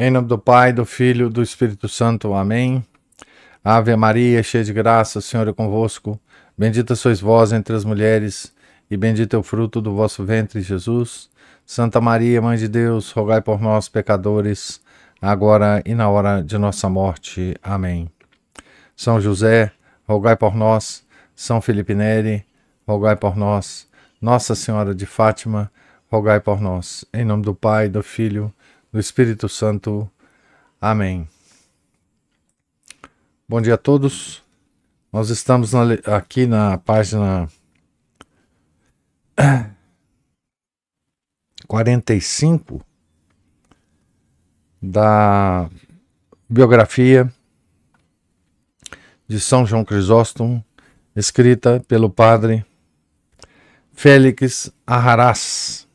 Em nome do Pai, do Filho e do Espírito Santo. Amém. Ave Maria, cheia de graça, o Senhor é convosco. Bendita sois vós entre as mulheres, e bendito é o fruto do vosso ventre, Jesus. Santa Maria, Mãe de Deus, rogai por nós, pecadores, agora e na hora de nossa morte. Amém. São José, rogai por nós. São Felipe Neri, rogai por nós. Nossa Senhora de Fátima, rogai por nós. Em nome do Pai, do Filho, do Espírito Santo. Amém. Bom dia a todos. Nós estamos aqui na página 45 da biografia de São João Crisóstomo, escrita pelo padre Félix Arrarás.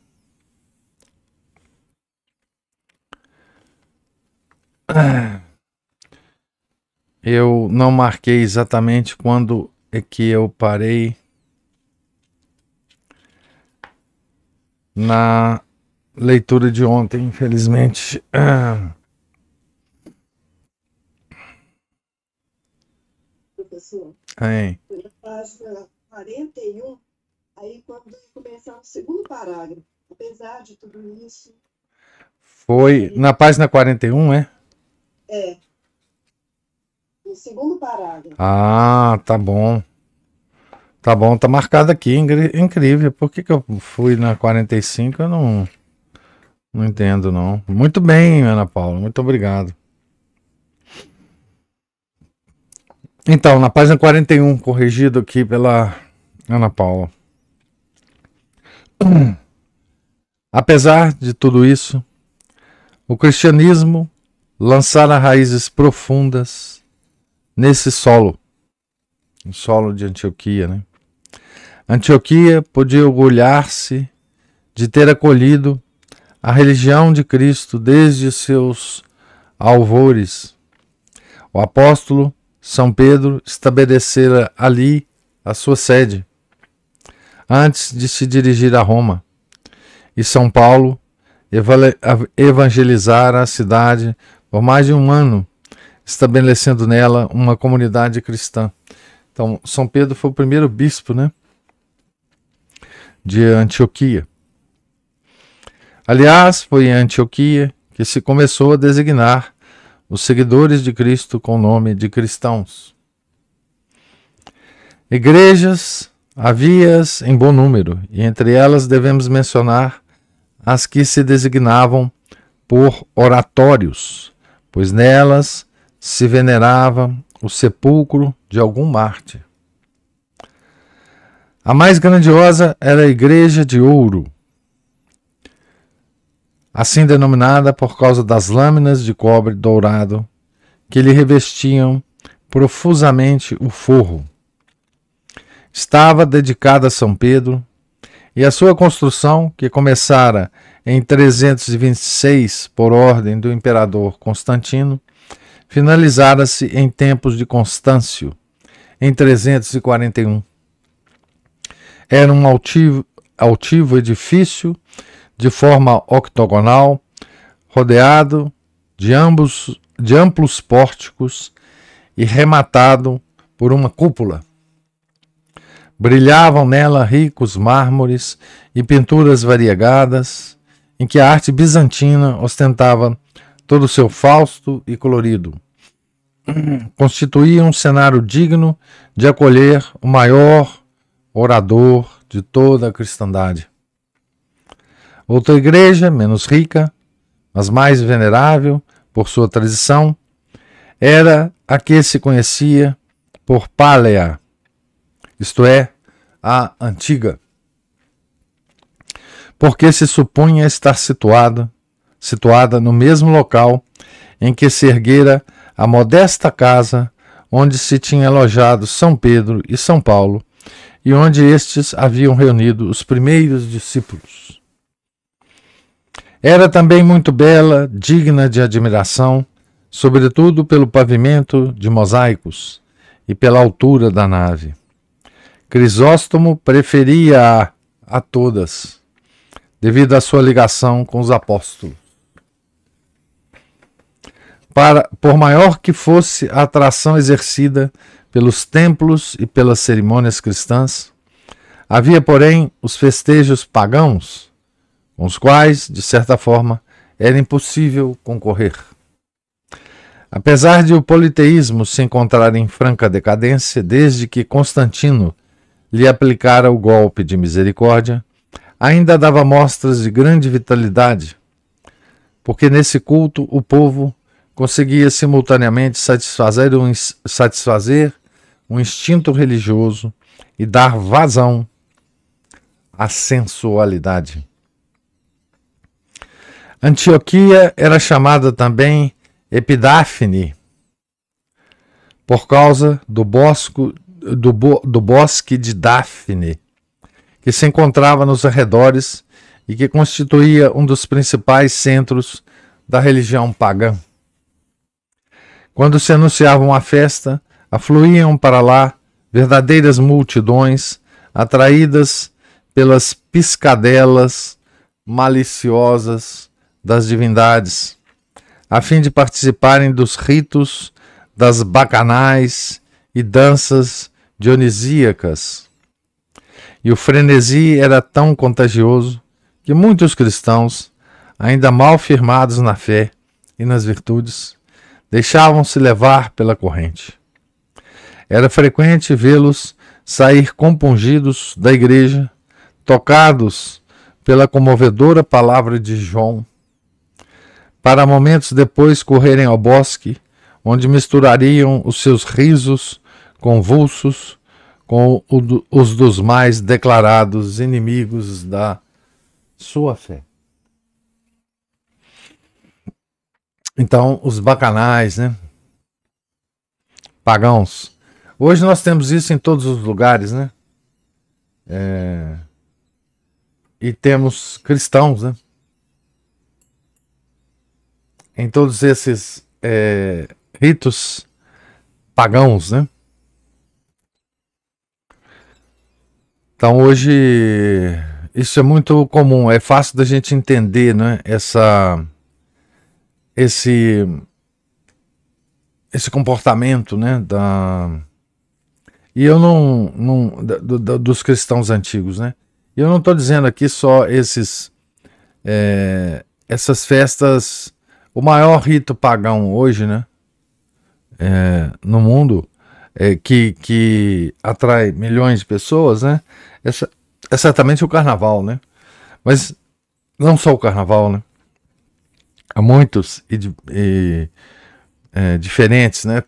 Eu não marquei exatamente quando é que eu parei na leitura de ontem, infelizmente. Professor, Aí. foi na página 41, aí quando começar o segundo parágrafo, apesar de tudo isso... Foi na página 41, é? É. No segundo parágrafo. Ah, tá bom. Tá bom, tá marcado aqui, incrível. Por que eu fui na 45? Eu não entendo, não. Muito bem, Ana Paula, muito obrigado. Então, na página 41, corrigido aqui pela Ana Paula. Apesar de tudo isso, o cristianismo lançara raízes profundas nesse solo, o solo de Antioquia, né? Antioquia podia orgulhar-se de ter acolhido a religião de Cristo desde seus alvores. O apóstolo São Pedro estabelecera ali a sua sede, antes de se dirigir a Roma, e São Paulo evangelizara a cidade por mais de um ano, estabelecendo nela uma comunidade cristã. Então, São Pedro foi o primeiro bispo, né, de Antioquia. Aliás, foi em Antioquia que se começou a designar os seguidores de Cristo com o nome de cristãos. Igrejas havias em bom número, e entre elas devemos mencionar as que se designavam por oratórios, pois nelas se venerava o sepulcro de algum mártir. A mais grandiosa era a Igreja de Ouro, assim denominada por causa das lâminas de cobre dourado que lhe revestiam profusamente o forro. Estava dedicada a São Pedro, e a sua construção, que começara em 326 por ordem do imperador Constantino, finalizara-se em tempos de Constâncio, em 341. Era um altivo edifício de forma octogonal, rodeado de amplos pórticos e rematado por uma cúpula. Brilhavam nela ricos mármores e pinturas variegadas, em que a arte bizantina ostentava todo o seu fausto e colorido. Constituía um cenário digno de acolher o maior orador de toda a cristandade. Outra igreja, menos rica, mas mais venerável por sua tradição, era a que se conhecia por Pálea, isto é, a antiga, porque se supunha estar situada no mesmo local em que se erguera a modesta casa onde se tinha alojado São Pedro e São Paulo, e onde estes haviam reunido os primeiros discípulos. Era também muito bela, digna de admiração, sobretudo pelo pavimento de mosaicos e pela altura da nave. Crisóstomo preferia-a a todas, devido à sua ligação com os apóstolos. por maior que fosse a atração exercida pelos templos e pelas cerimônias cristãs, havia, porém, os festejos pagãos, com os quais, de certa forma, era impossível concorrer. Apesar de o politeísmo se encontrar em franca decadência desde que Constantino lhe aplicara o golpe de misericórdia, ainda dava mostras de grande vitalidade, porque nesse culto o povo conseguia simultaneamente satisfazer um instinto religioso e dar vazão à sensualidade. Antioquia era chamada também Epidáfne, por causa do bosque de Dáfne, que se encontrava nos arredores e que constituía um dos principais centros da religião pagã. Quando se anunciava uma festa, afluíam para lá verdadeiras multidões, atraídas pelas piscadelas maliciosas das divindades, a fim de participarem dos ritos das bacanais e danças dionisíacas. E o frenesi era tão contagioso que muitos cristãos, ainda mal firmados na fé e nas virtudes, deixavam-se levar pela corrente. Era frequente vê-los sair compungidos da igreja, tocados pela comovedora palavra de João, para momentos depois correrem ao bosque, onde misturariam os seus risos convulsos com os dos mais declarados inimigos da sua fé. Então, os bacanais, né? Pagãos. Hoje nós temos isso em todos os lugares, né? E temos cristãos, né? Em todos esses ritos pagãos, né? Então hoje isso é muito comum, é fácil da gente entender, né? Esse comportamento, né? E eu dos cristãos antigos, né? E eu não estou dizendo aqui só essas festas. O maior rito pagão hoje, né, no mundo, que atrai milhões de pessoas, né, é certamente o carnaval, né? Mas não só o carnaval, né? Há muitos diferentes, né?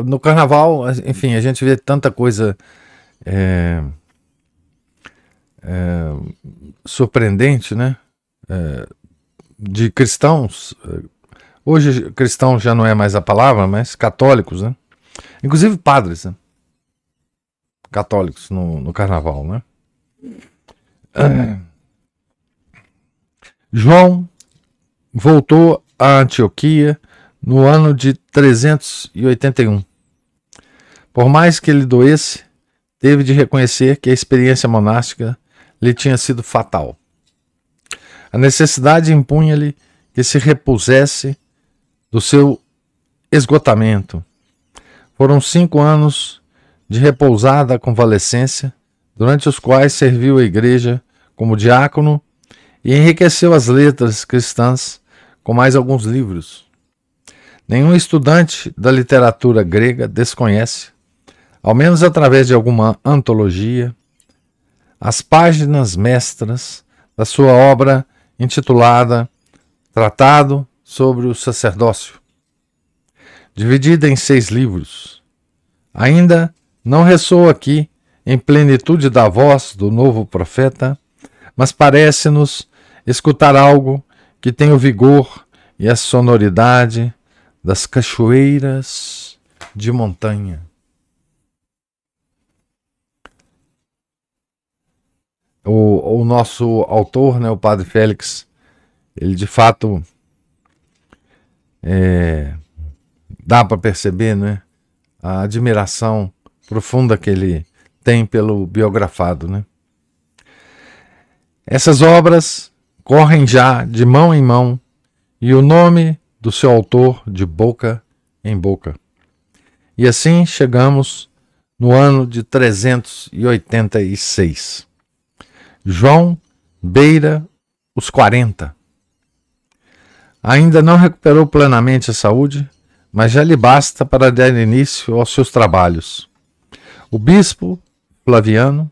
No carnaval, enfim, a gente vê tanta coisa surpreendente, né? De cristãos, hoje cristão já não é mais a palavra, mas católicos, né? Inclusive padres, né? Católicos no carnaval, né? João voltou a Antioquia no ano de 381. Por mais que ele doesse, teve de reconhecer que a experiência monástica lhe tinha sido fatal. A necessidade impunha-lhe que se repusesse do seu esgotamento. Foram 5 anos de repousada convalescência, durante os quais serviu a igreja como diácono e enriqueceu as letras cristãs com mais alguns livros. Nenhum estudante da literatura grega desconhece, ao menos através de alguma antologia, as páginas mestras da sua obra intitulada Tratado sobre o Sacerdócio, dividida em 6 livros. Ainda não ressoa aqui em plenitude da voz do novo profeta, mas parece-nos escutar algo que tem o vigor e a sonoridade das cachoeiras de montanha. O nosso autor, né, o Padre Félix, ele de fato dá para perceber, né, a admiração profunda que ele tem pelo biografado, né? Essas obras correm já de mão em mão e o nome do seu autor de boca em boca. E assim chegamos no ano de 386. João beira os 40. Ainda não recuperou plenamente a saúde, mas já lhe basta para dar início aos seus trabalhos. O bispo Flaviano,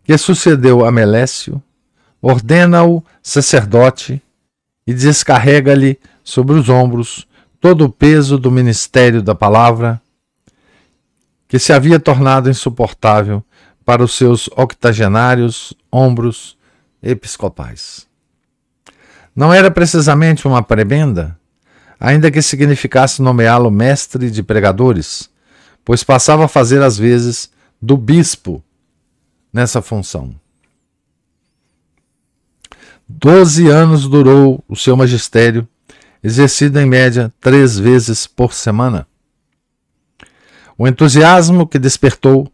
que sucedeu a Melécio, ordena-o sacerdote e descarrega-lhe sobre os ombros todo o peso do ministério da palavra, que se havia tornado insuportável para os seus octogenários ombros episcopais. Não era precisamente uma prebenda, ainda que significasse nomeá-lo mestre de pregadores, pois passava a fazer às vezes do bispo nessa função. 12 anos durou o seu magistério, exercido em média 3 vezes por semana. O entusiasmo que despertou,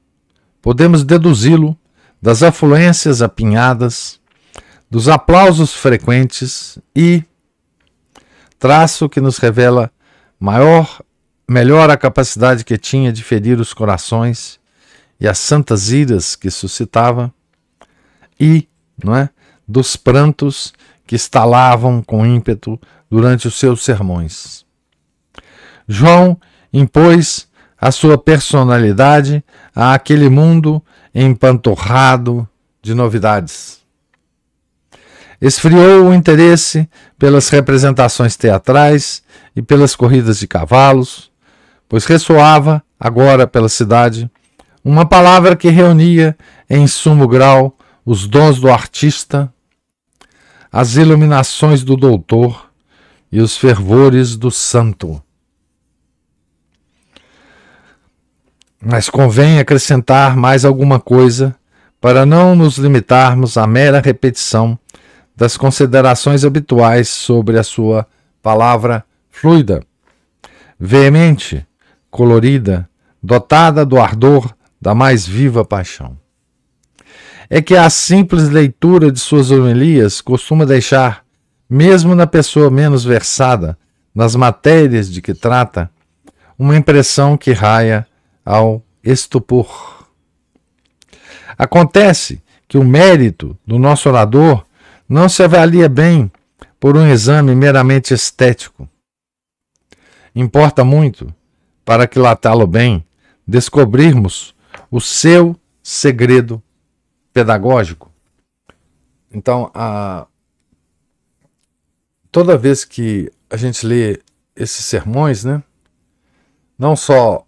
podemos deduzi-lo das afluências apinhadas, dos aplausos frequentes e, traço que nos revela melhor a capacidade que tinha de ferir os corações e as santas iras que suscitava, e, dos prantos que estalavam com ímpeto durante os seus sermões. João impôs a sua personalidade àquele mundo empanturrado de novidades. Esfriou o interesse pelas representações teatrais e pelas corridas de cavalos, pois ressoava agora pela cidade uma palavra que reunia em sumo grau os dons do artista, as iluminações do doutor e os fervores do santo. Mas convém acrescentar mais alguma coisa para não nos limitarmos à mera repetição das considerações habituais sobre a sua palavra fluida, veemente, colorida, dotada do ardor da mais viva paixão. É que a simples leitura de suas homilias costuma deixar, mesmo na pessoa menos versada nas matérias de que trata, uma impressão que raia ao estupor. Acontece que o mérito do nosso orador não se avalia bem por um exame meramente estético. Importa muito, para quilatá-lo bem, descobrirmos o seu segredo pedagógico. Então, toda vez que a gente lê esses sermões, não só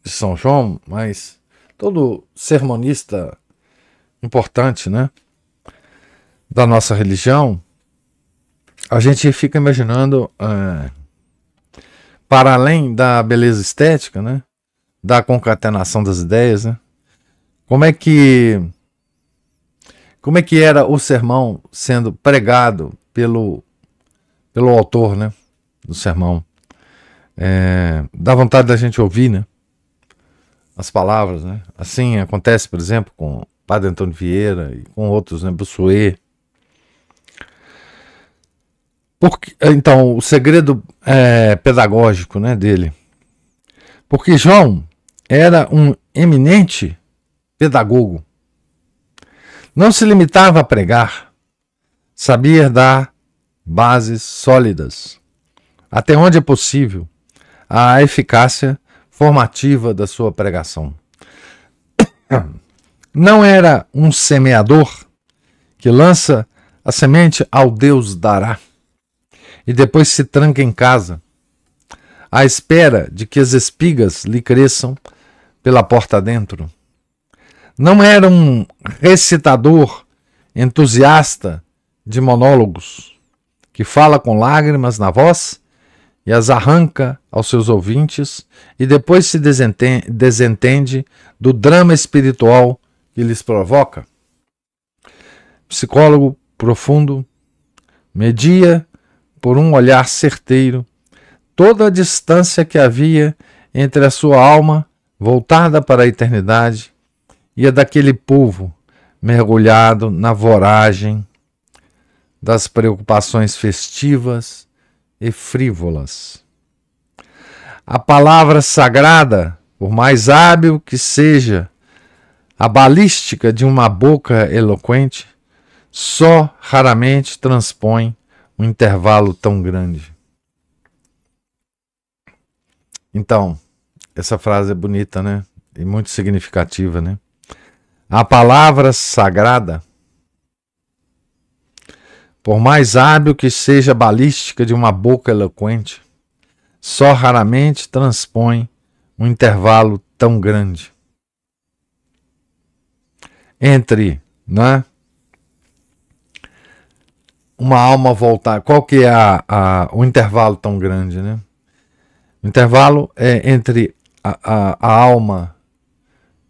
de São João, mas todo sermonista importante, da nossa religião, a gente fica imaginando, para além da beleza estética, da concatenação das ideias, como é que era o sermão sendo pregado pelo autor, do sermão. Dá vontade da gente ouvir, as palavras, Assim acontece, por exemplo, com o Padre Antônio Vieira e com outros, Bossuet. Então, o segredo pedagógico, dele. Porque João era um eminente pedagogo. Não se limitava a pregar, sabia dar bases sólidas, até onde é possível, à eficácia formativa da sua pregação. Não era um semeador que lança a semente ao Deus dará e depois se tranca em casa, à espera de que as espigas lhe cresçam pela porta dentro. Não era um recitador entusiasta de monólogos, que fala com lágrimas na voz e as arranca aos seus ouvintes e depois se desentende do drama espiritual que lhes provoca. Psicólogo profundo, media por um olhar certeiro toda a distância que havia entre a sua alma voltada para a eternidade e a daquele povo mergulhado na voragem das preocupações festivas e frívolas. A palavra sagrada, por mais hábil que seja a balística de uma boca eloquente, só raramente transpõe um intervalo tão grande. Então, essa frase é bonita, né? E muito significativa, né? A palavra sagrada, por mais hábil que seja a balística de uma boca eloquente, só raramente transpõe um intervalo tão grande entre, né, uma alma voltar. Qual que é o intervalo tão grande, né? O intervalo é entre a alma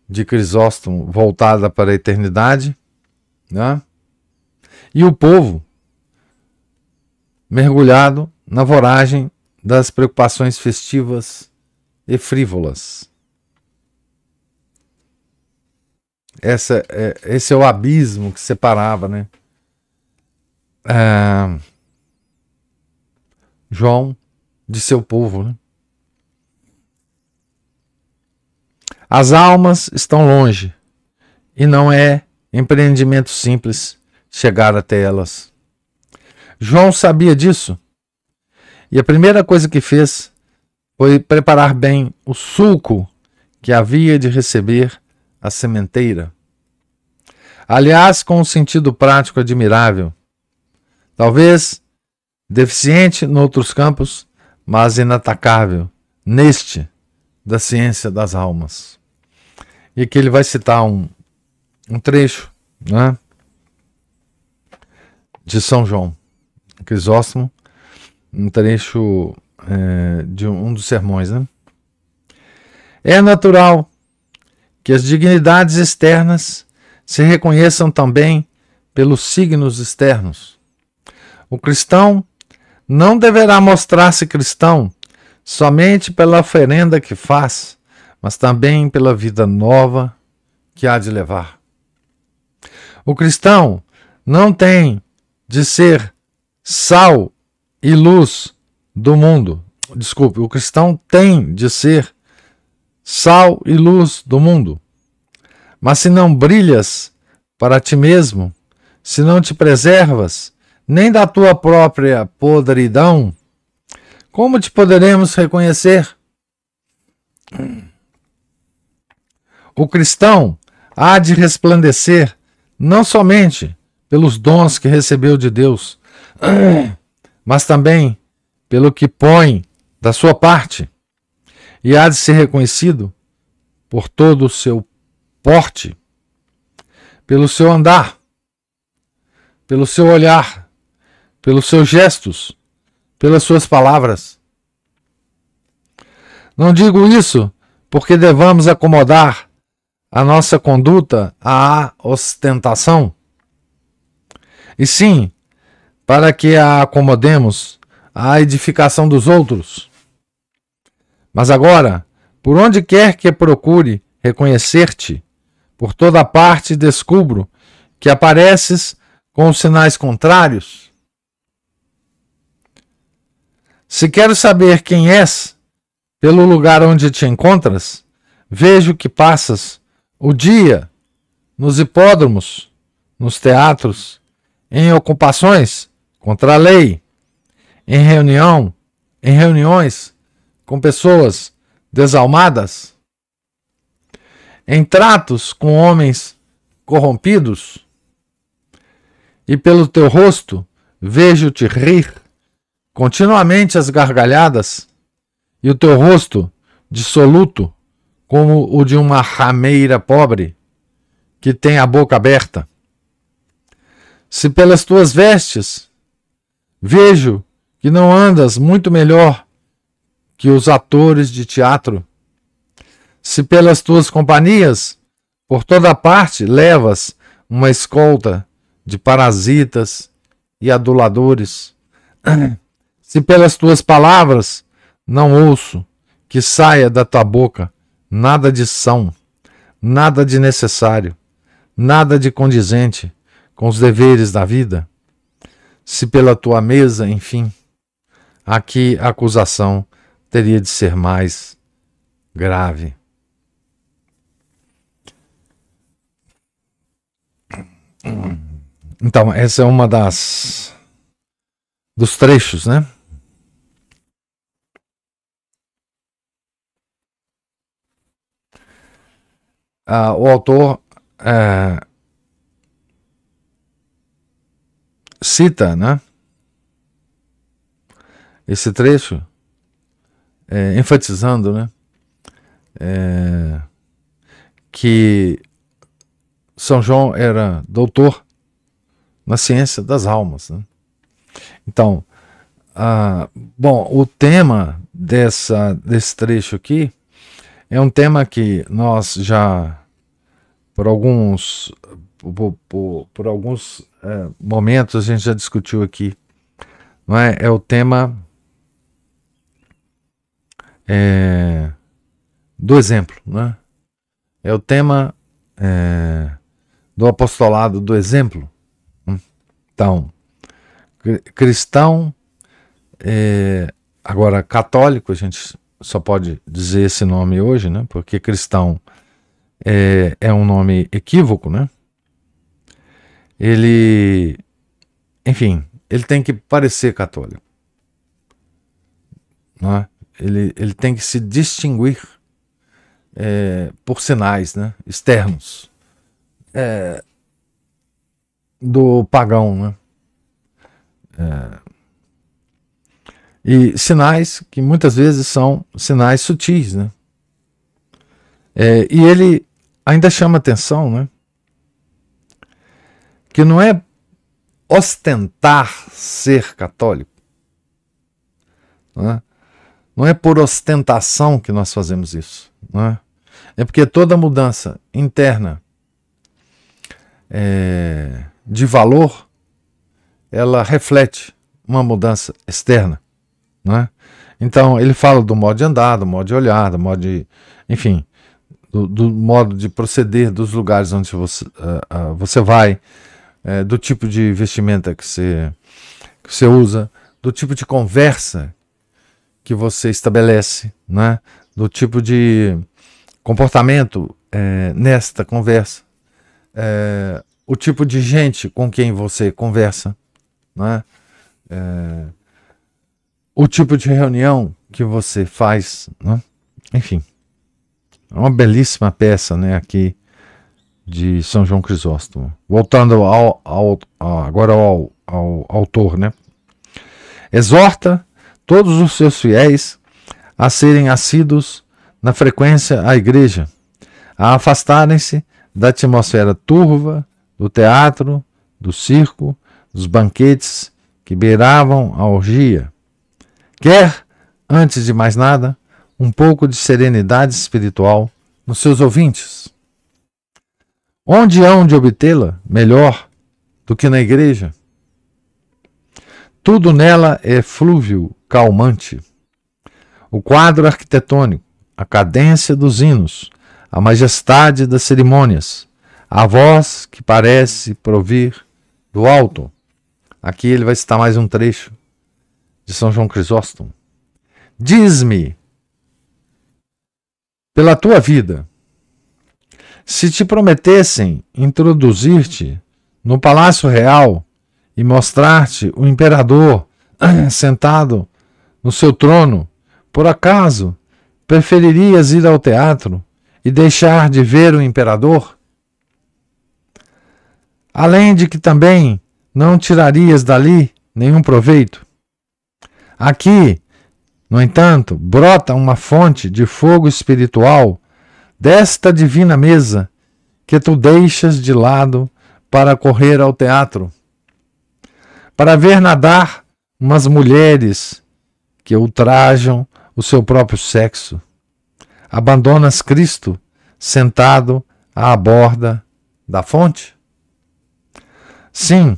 de Crisóstomo voltada para a eternidade, né, e o povo mergulhado na voragem das preocupações festivas e frívolas. Esse é o abismo que separava, né, João de seu povo, né? As almas estão longe e não é empreendimento simples chegar até elas. João sabia disso e a primeira coisa que fez foi preparar bem o sulco que havia de receber a sementeira. Aliás, com um sentido prático admirável, talvez deficiente em outros campos, mas inatacável neste da ciência das almas. E aqui ele vai citar um trecho, né, de São João Crisóstomo, um trecho de um dos sermões, né? É natural que as dignidades externas se reconheçam também pelos signos externos. O cristão não deverá mostrar-se cristão somente pela oferenda que faz, mas também pela vida nova que há de levar. O cristão não tem de ser sal e luz do mundo. Desculpe, o cristão tem de ser sal e luz do mundo. Mas se não brilhas para ti mesmo, se não te preservas nem da tua própria podridão, como te poderemos reconhecer? O cristão há de resplandecer não somente pelos dons que recebeu de Deus, mas também pelo que põe da sua parte, e há de ser reconhecido por todo o seu porte, pelo seu andar, pelo seu olhar, pelos seus gestos, pelas suas palavras. Não digo isso porque devamos acomodar a nossa conduta à ostentação, e sim para que a acomodemos à edificação dos outros. Mas agora, por onde quer que procure reconhecer-te, por toda parte descubro que apareces com os sinais contrários. Se quero saber quem és, pelo lugar onde te encontras, vejo que passas o dia nos hipódromos, nos teatros, em ocupações contra a lei, em reuniões com pessoas desalmadas, em tratos com homens corrompidos, e pelo teu rosto vejo-te rir continuamente às gargalhadas, e o teu rosto dissoluto como o de uma rameira pobre que tem a boca aberta. Se pelas tuas vestes vejo que não andas muito melhor que os atores de teatro, se pelas tuas companhias por toda parte levas uma escolta de parasitas e aduladores, se pelas tuas palavras não ouço que saia da tua boca nada de são, nada de necessário, nada de condizente com os deveres da vida, se pela tua mesa, enfim, aqui a acusação teria de ser mais grave. Então, essa é uma dos trechos, né? O autor cita, né, esse trecho, enfatizando, né, que São João era doutor na ciência das almas, né? Então, bom, o tema desse trecho aqui é um tema que nós já, por alguns momentos, a gente já discutiu aqui, não é? É o tema do exemplo, né? É o tema do apostolado do exemplo. Então, cristão, agora católico, a gente só pode dizer esse nome hoje, né? Porque cristão é um nome equívoco, né? Ele, enfim, ele tem que parecer católico, não é? Ele tem que se distinguir por sinais, né, externos do pagão, né? E sinais que muitas vezes são sinais sutis, né? E ele ainda chama atenção, né, que não é ostentar ser católico, né? Não é por ostentação que nós fazemos isso, né? É porque toda mudança interna de valor, ela reflete uma mudança externa, né? Então ele fala do modo de andar, do modo de olhar, do modo de, enfim, do modo de proceder, dos lugares onde você vai, do tipo de vestimenta que você usa, do tipo de conversa que você estabelece, né? Do tipo de comportamento nesta conversa, o tipo de gente com quem você conversa, né? O tipo de reunião que você faz, né? Enfim, é uma belíssima peça, né, aqui de São João Crisóstomo. Voltando agora ao autor, né? Exorta todos os seus fiéis a serem assíduos na frequência à igreja, a afastarem-se da atmosfera turva, do teatro, do circo, dos banquetes que beiravam a orgia. Quer, antes de mais nada, um pouco de serenidade espiritual nos seus ouvintes. Onde hão de obtê-la melhor do que na igreja? Tudo nela é flúvio calmante. O quadro arquitetônico, a cadência dos hinos, a majestade das cerimônias, a voz que parece provir do alto. Aqui ele vai citar mais um trecho de São João Crisóstomo. Diz-me, pela tua vida, se te prometessem introduzir-te no Palácio Real e mostrar-te o imperador sentado no seu trono, por acaso preferirias ir ao teatro e deixar de ver o imperador? Além de que também não tirarias dali nenhum proveito. Aqui, no entanto, brota uma fonte de fogo espiritual desta divina mesa que tu deixas de lado para correr ao teatro, para ver nadar umas mulheres que ultrajam o seu próprio sexo. Abandonas Cristo sentado à borda da fonte? Sim,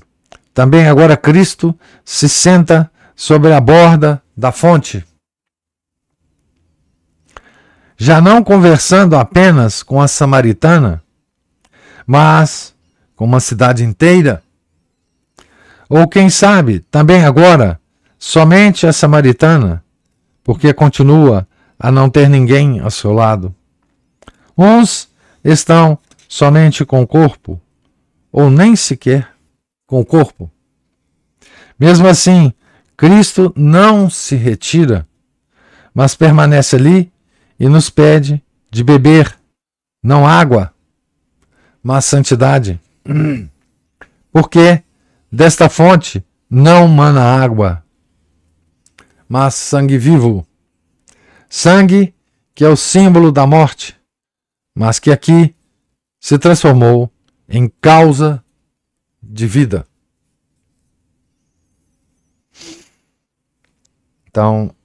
também agora Cristo se senta sobre a borda da fonte. Já não conversando apenas com a samaritana, mas com uma cidade inteira. Ou quem sabe, também agora, somente a samaritana, porque continua a não ter ninguém ao seu lado. Uns estão somente com o corpo, ou nem sequer com o corpo. Mesmo assim, Cristo não se retira, mas permanece ali e nos pede de beber, não água, mas santidade. Porque desta fonte não mana água, mas sangue vivo. Sangue que é o símbolo da morte, mas que aqui se transformou em causa de vida. Então,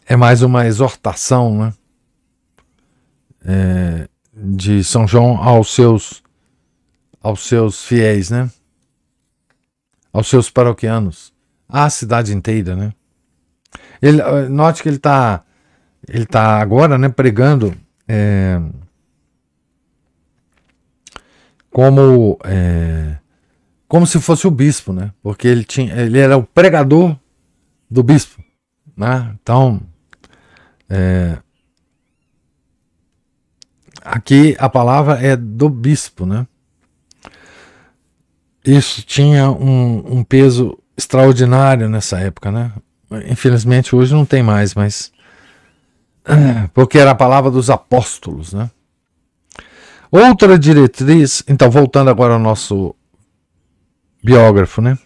é mais uma exortação, né? De São João aos seus fiéis, né? Aos seus paroquianos, à cidade inteira, né? Note que ele tá agora, né, pregando como se fosse o bispo, né? Porque ele era o pregador do bispo, né? Então, aqui a palavra é do bispo, né? Isso tinha um peso extraordinário nessa época, né? Infelizmente hoje não tem mais, mas porque era a palavra dos apóstolos, né? Outra diretriz, então voltando agora ao nosso biógrafo, né?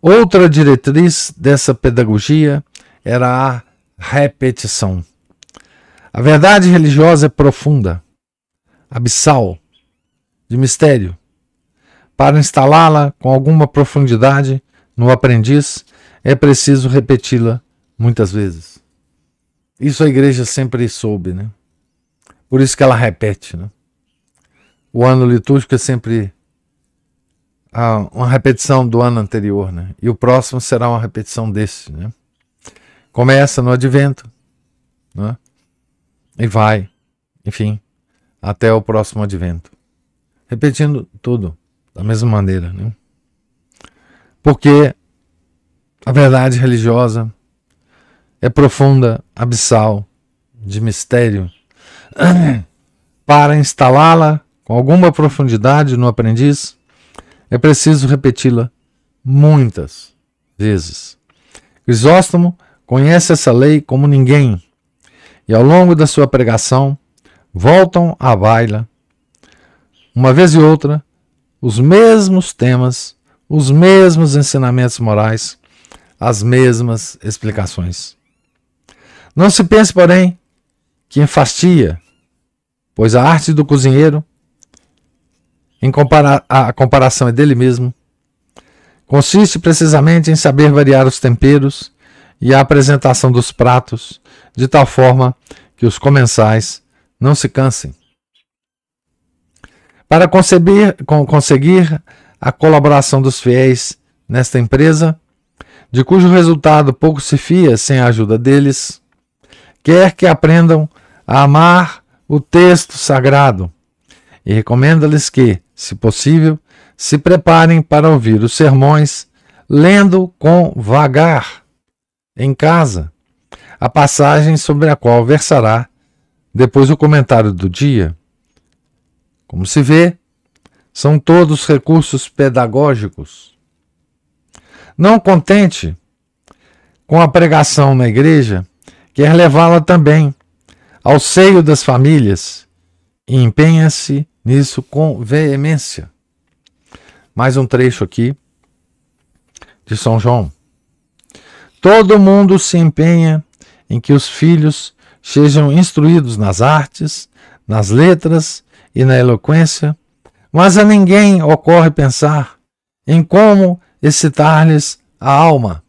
Outra diretriz dessa pedagogia era a repetição. A verdade religiosa é profunda, abissal, de mistério. Para instalá-la com alguma profundidade no aprendiz, é preciso repeti-la muitas vezes. Isso a igreja sempre soube, né? Por isso que ela repete, né? O ano litúrgico é sempre uma repetição do ano anterior, né? E o próximo será uma repetição desse, né? Começa no advento, né? E vai, enfim, até o próximo advento. Repetindo tudo da mesma maneira, né? Porque a verdade religiosa é profunda, abissal, de mistério. Para instalá-la com alguma profundidade no aprendiz, é preciso repeti-la muitas vezes. Crisóstomo conhece essa lei como ninguém, e ao longo da sua pregação voltam à baila, uma vez e outra, os mesmos temas, os mesmos ensinamentos morais, as mesmas explicações. Não se pense, porém, que enfastia, pois a arte do cozinheiro, a comparação é dele mesmo, consiste precisamente em saber variar os temperos e a apresentação dos pratos, de tal forma que os comensais não se cansem. Para conseguir a colaboração dos fiéis nesta empresa, de cujo resultado pouco se fia sem a ajuda deles, quer que aprendam a amar o texto sagrado e recomenda-lhes que, se possível, se preparem para ouvir os sermões, lendo com vagar, em casa, a passagem sobre a qual versará depois o comentário do dia. Como se vê, são todos recursos pedagógicos. Não contente com a pregação na igreja, quer levá-la também ao seio das famílias e empenha-se nisso com veemência. Mais um trecho aqui de São João. Todo mundo se empenha em que os filhos sejam instruídos nas artes, nas letras e na eloquência, mas a ninguém ocorre pensar em como excitar-lhes a alma.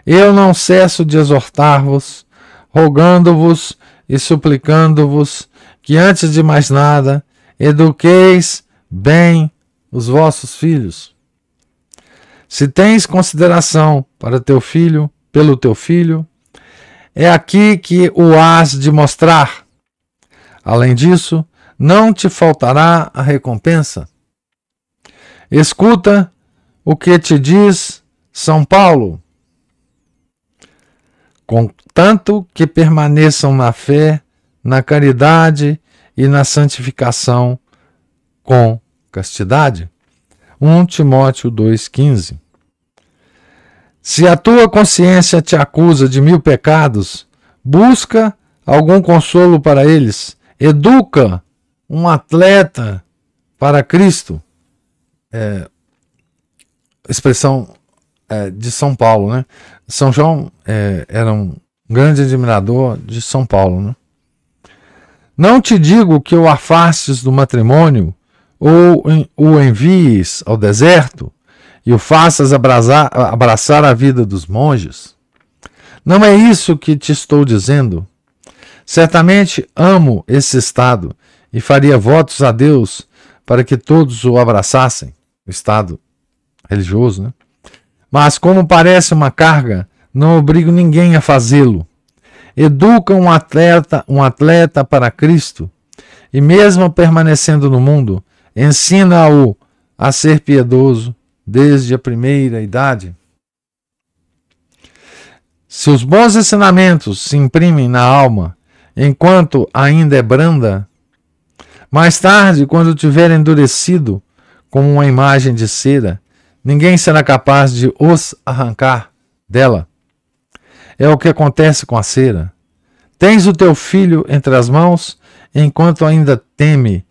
Eu não cesso de exortar-vos, rogando-vos e suplicando-vos que, antes de mais nada, eduqueis bem os vossos filhos. Se tens consideração para teu filho, pelo teu filho, é aqui que o hás de mostrar. Além disso, não te faltará a recompensa. Escuta o que te diz São Paulo? Contanto que permaneçam na fé, na caridade e na santificação com castidade. 1 Timóteo 2,15. Se a tua consciência te acusa de 1000 pecados, busca algum consolo para eles. Educa um atleta para Cristo. Expressão de São Paulo, né? São João era um grande admirador de São Paulo, né? Não te digo que o afastes do matrimônio ou o envies ao deserto e o faças abraçar a vida dos monges. Não é isso que te estou dizendo. Certamente amo esse estado e faria votos a Deus para que todos o abraçassem, o estado religioso, né? Mas como parece uma carga, não obrigo ninguém a fazê-lo. Educa um atleta para Cristo e mesmo permanecendo no mundo, ensina-o a ser piedoso desde a primeira idade. Se os bons ensinamentos se imprimem na alma enquanto ainda é branda, mais tarde, quando tiver endurecido como uma imagem de cera, ninguém será capaz de os arrancar dela. É o que acontece com a cera. Tens o teu filho entre as mãos, enquanto ainda treme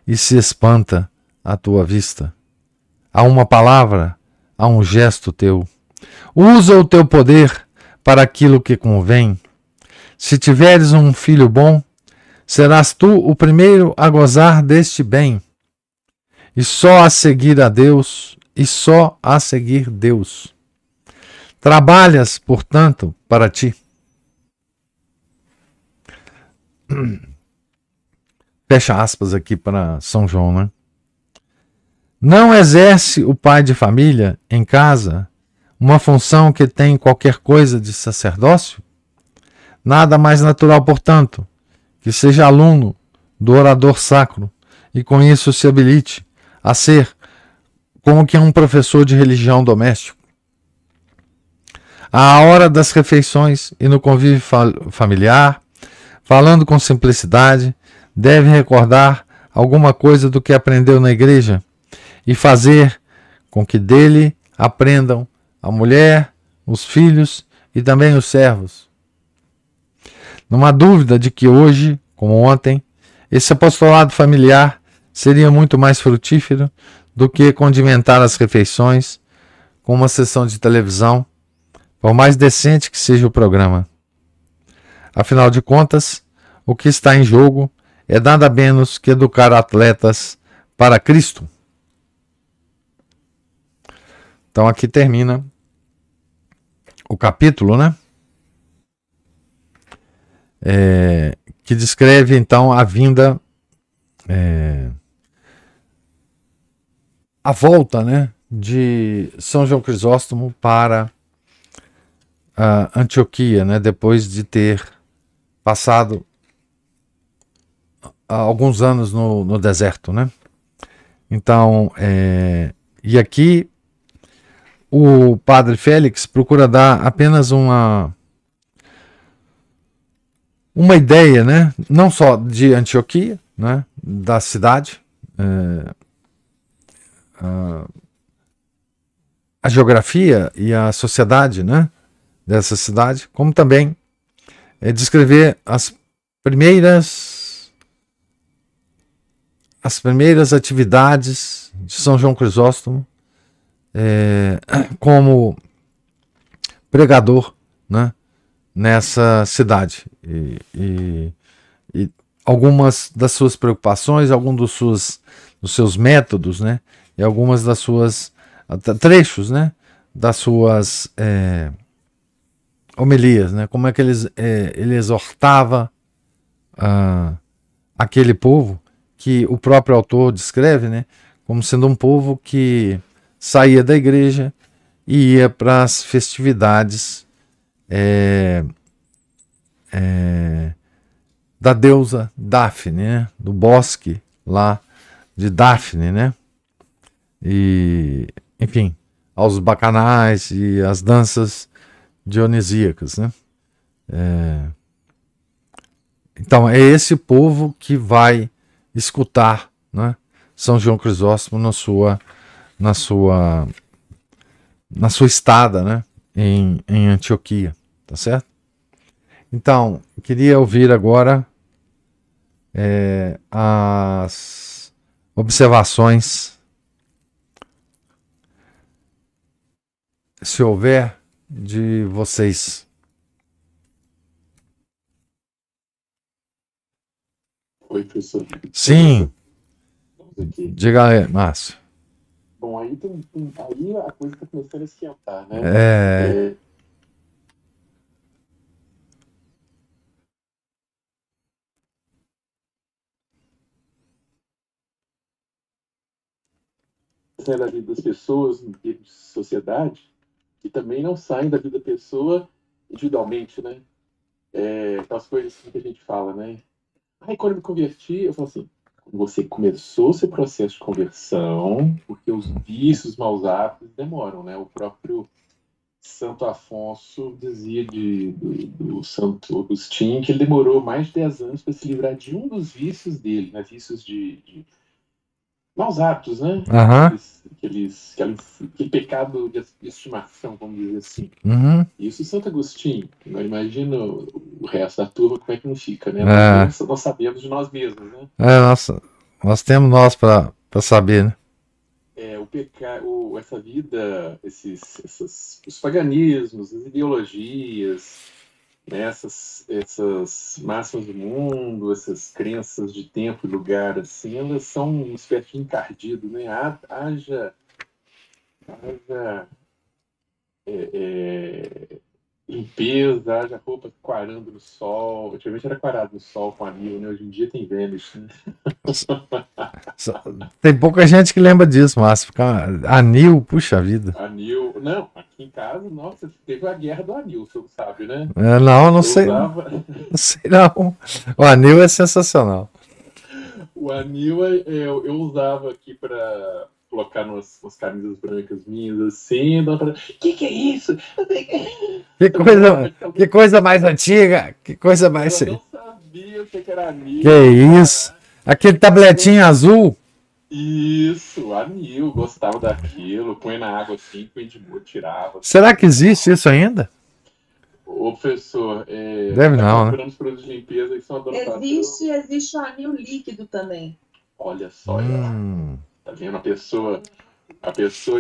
e se espanta à tua vista. Há uma palavra, há um gesto teu. Usa o teu poder para aquilo que convém. Se tiveres um filho bom, serás tu o primeiro a gozar deste bem. E só a seguir a Deus, e só a seguir Deus. Trabalhas, portanto, para ti. Fecha aspas aqui para São João, né? Não exerce o pai de família em casa uma função que tem qualquer coisa de sacerdócio? Nada mais natural, portanto, que seja aluno do orador sacro e com isso se habilite a ser como que um professor de religião doméstico. À hora das refeições e no convívio familiar, falando com simplicidade, deve recordar alguma coisa do que aprendeu na igreja e fazer com que dele aprendam a mulher, os filhos e também os servos. Não há dúvida de que hoje, como ontem, esse apostolado familiar seria muito mais frutífero do que condimentar as refeições com uma sessão de televisão, por mais decente que seja o programa. Afinal de contas, o que está em jogo é nada menos que educar atletas para Cristo. Então aqui termina o capítulo, né? Que descreve então a vinda, a volta, né, de São João Crisóstomo para a Antioquia, né, depois de ter passado alguns anos no deserto, né? Então, e aqui o padre Félix procura dar apenas uma ideia, né? Não só de Antioquia, né? Da cidade, a geografia e a sociedade, né? Dessa cidade, como também descrever as primeiras atividades de São João Crisóstomo como pregador, né, nessa cidade e algumas das suas preocupações, alguns dos seus métodos, né, e algumas das suas trechos, né, das suas homilias, né, como é que ele exortava aquele povo que o próprio autor descreve, né, como sendo um povo que saía da igreja e ia para as festividades da deusa Daphne, né, do bosque lá de Daphne, né, e enfim, aos bacanais e às danças dionisíacas, né? Então é esse povo que vai escutar, né, São João Crisóstomo na sua, na sua estada, né, em Antioquia, tá certo? Então, queria ouvir agora as observações, se houver, de vocês. Oi, professor. Sim, Estamos aqui. diga aí, Márcio. Bom, aí, aí a coisa está começando a esquentar, né? Sai da vida das pessoas em termos de sociedade e também não saem da vida da pessoa individualmente, né? Aquelas coisas assim que a gente fala, né? Aí quando eu me converti, eu falo assim, você começou seu processo de conversão, porque os vícios, os maus hábitos demoram, né? O próprio Santo Afonso dizia do Santo Agostinho que ele demorou mais de 10 anos para se livrar de um dos vícios dele, né? Vícios de maus hábitos, né? Aham. Aquele pecado de estimação, vamos dizer assim. Uhum. Isso Santo Agostinho. Agora imagina o resto da turma como é que não fica, né? Nós sabemos de nós mesmos, né? Nós temos nós para saber, né? Essa vida, os paganismos, as ideologias, né? essas máximas do mundo, essas crenças de tempo e lugar, assim, elas são uma espécie de encardido, né? Haja limpeza, haja roupa quarando no sol. Antigamente era quarado no sol com anil, né? Hoje em dia tem Vênus, né? Tem pouca gente que lembra disso, Márcio. Anil, puxa vida. Anil. Não, aqui em casa, nossa, teve a guerra do anil, o senhor sabe, né? Não sei. Não sei não. O anil é sensacional. O anil eu usava aqui para colocar nas camisas brancas minhas, assim. Que é isso? Que coisa mais antiga. Que coisa mais. Eu não sabia o que era anil. Que isso? Aquele tabletinho azul. Isso, anil, gostava daquilo, põe na água assim, põe de boa, tirava. Será que existe isso ainda? Ô, professor, deve não, né? Os produtos de limpeza que são Existe o anil líquido também. Olha só, tá vendo? A pessoa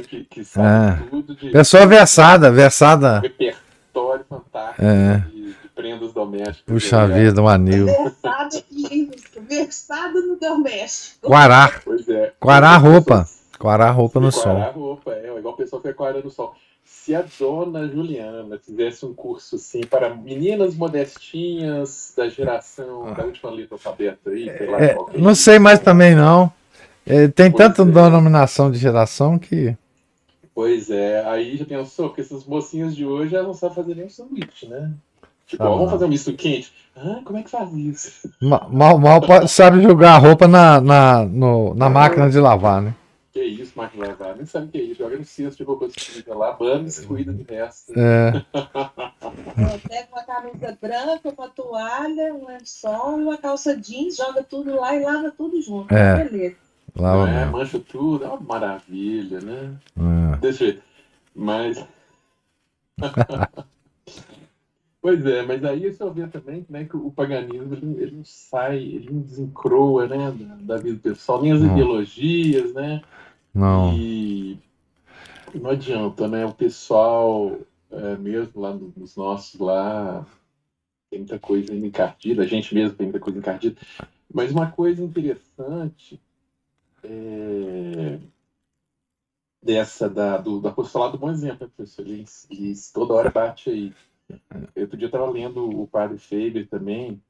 que sabe tudo de... Pessoa versada. Repertório fantástico de prendas domésticas. Puxa vida, um anil. Versado no doméstico. Quarar. Pois é. Quarar roupa. Quarar roupa no sol. Quarar roupa, igual o pessoal que aquara no sol. Se a dona Juliana fizesse um curso assim para meninas modestinhas da geração da última letra alfabeta aí, sei lá, não sei mais também não. Tem tanta denominação de geração que... Pois é, aí já pensou, porque essas mocinhas de hoje elas não sabem fazer nem um sanduíche, né? Tipo, vamos fazer um misto quente. Como é que faz isso? Mal sabe jogar a roupa na máquina de lavar, né? Que isso, máquina de lavar? Nem sabe o que é isso. Joga no cesto de roupa suja lá, banda e se cuida do resto. Pega uma camisa branca, uma toalha, um lençol, uma calça jeans, joga tudo lá e lava tudo junto. Beleza. Lava mancha tudo, é uma maravilha, né? Desse jeito. Mas... Pois é, mas aí você vê também, né, que o paganismo ele não sai, ele não desencroa, né, da vida pessoal, nem as ideologias, né? Não. E não adianta, né? O pessoal, mesmo lá nos nossos lá, tem muita coisa ainda encardida, a gente mesmo tem muita coisa encardida. Mas uma coisa interessante do apostolado do bom exemplo, né, professor? Ele toda hora bate aí. Outro dia eu estava lendo o padre Faber também,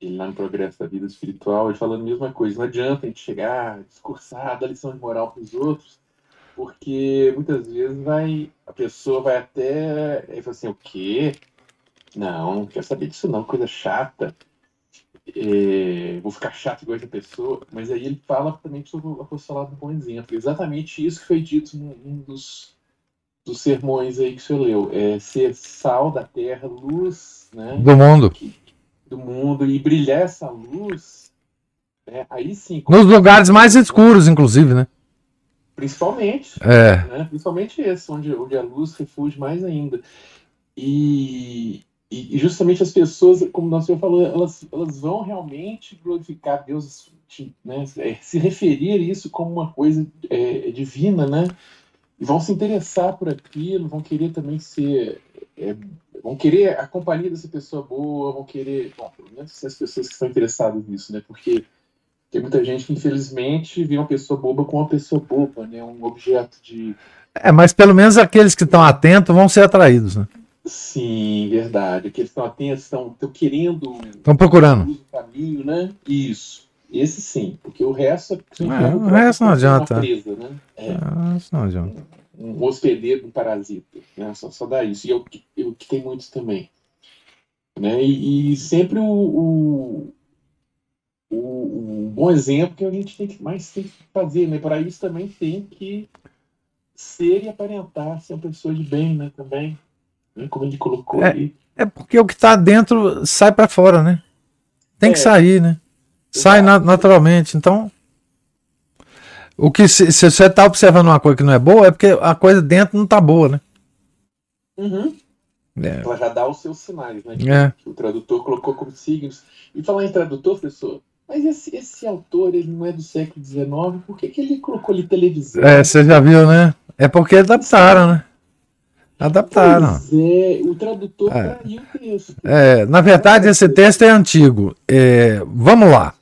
ele lá no Progresso da Vida Espiritual, ele falando a mesma coisa. Não adianta a gente chegar, discursar, dar lição de moral para os outros, porque muitas vezes a pessoa vai até e fala assim, o quê? Não quero saber disso não, coisa chata. vou ficar chato igual essa pessoa, mas aí ele fala também sobre o apostolado do bom exemplo. Exatamente isso que foi dito num dos sermões aí que o senhor leu. Ser sal da terra, luz, né, Do mundo. do mundo, e brilhar essa luz, né, aí sim. Nos lugares mais escuros, inclusive, né? Principalmente. É. Né, principalmente esse, onde a luz refulge mais ainda. E justamente as pessoas, como o nosso senhor falou, elas vão realmente glorificar Deus, né, se referir a isso como uma coisa divina, né? E vão se interessar por aquilo, vão querer também vão querer a companhia dessa pessoa boa, vão querer, bom, pelo menos as pessoas que estão interessadas nisso, né? Porque tem muita gente que, infelizmente, vê uma pessoa boba como uma pessoa boba, né? Um objeto de... Mas pelo menos aqueles que estão atentos vão ser atraídos, né? Sim, verdade. Aqueles que estão atentos, estão querendo... Estão procurando. O caminho, né? Isso. Esse sim, porque o resto... O resto não adianta. Uma presa, né? Isso não adianta. Um hospedeiro, um parasita, né? Só dá isso. E o que tem muitos também. Né? E sempre o bom exemplo que a gente tem que fazer, né? Para isso também tem que ser e aparentar ser uma pessoa de bem, né? Também, né? Como ele colocou aí. É porque o que está dentro sai para fora, né? Tem que sair, né? Sai naturalmente. Então, se você está observando uma coisa que não é boa, é porque a coisa dentro não está boa, né? Uhum. Ela já dá os seus sinais, né? Que o tradutor colocou como signos. E falar em tradutor, professor, mas esse autor, ele não é do século XIX, por que ele colocou ali televisão? Você já viu, né? É porque adaptaram, né? Adaptaram. Pois é, o tradutor traiu o texto. Na verdade, esse texto é antigo. Vamos lá.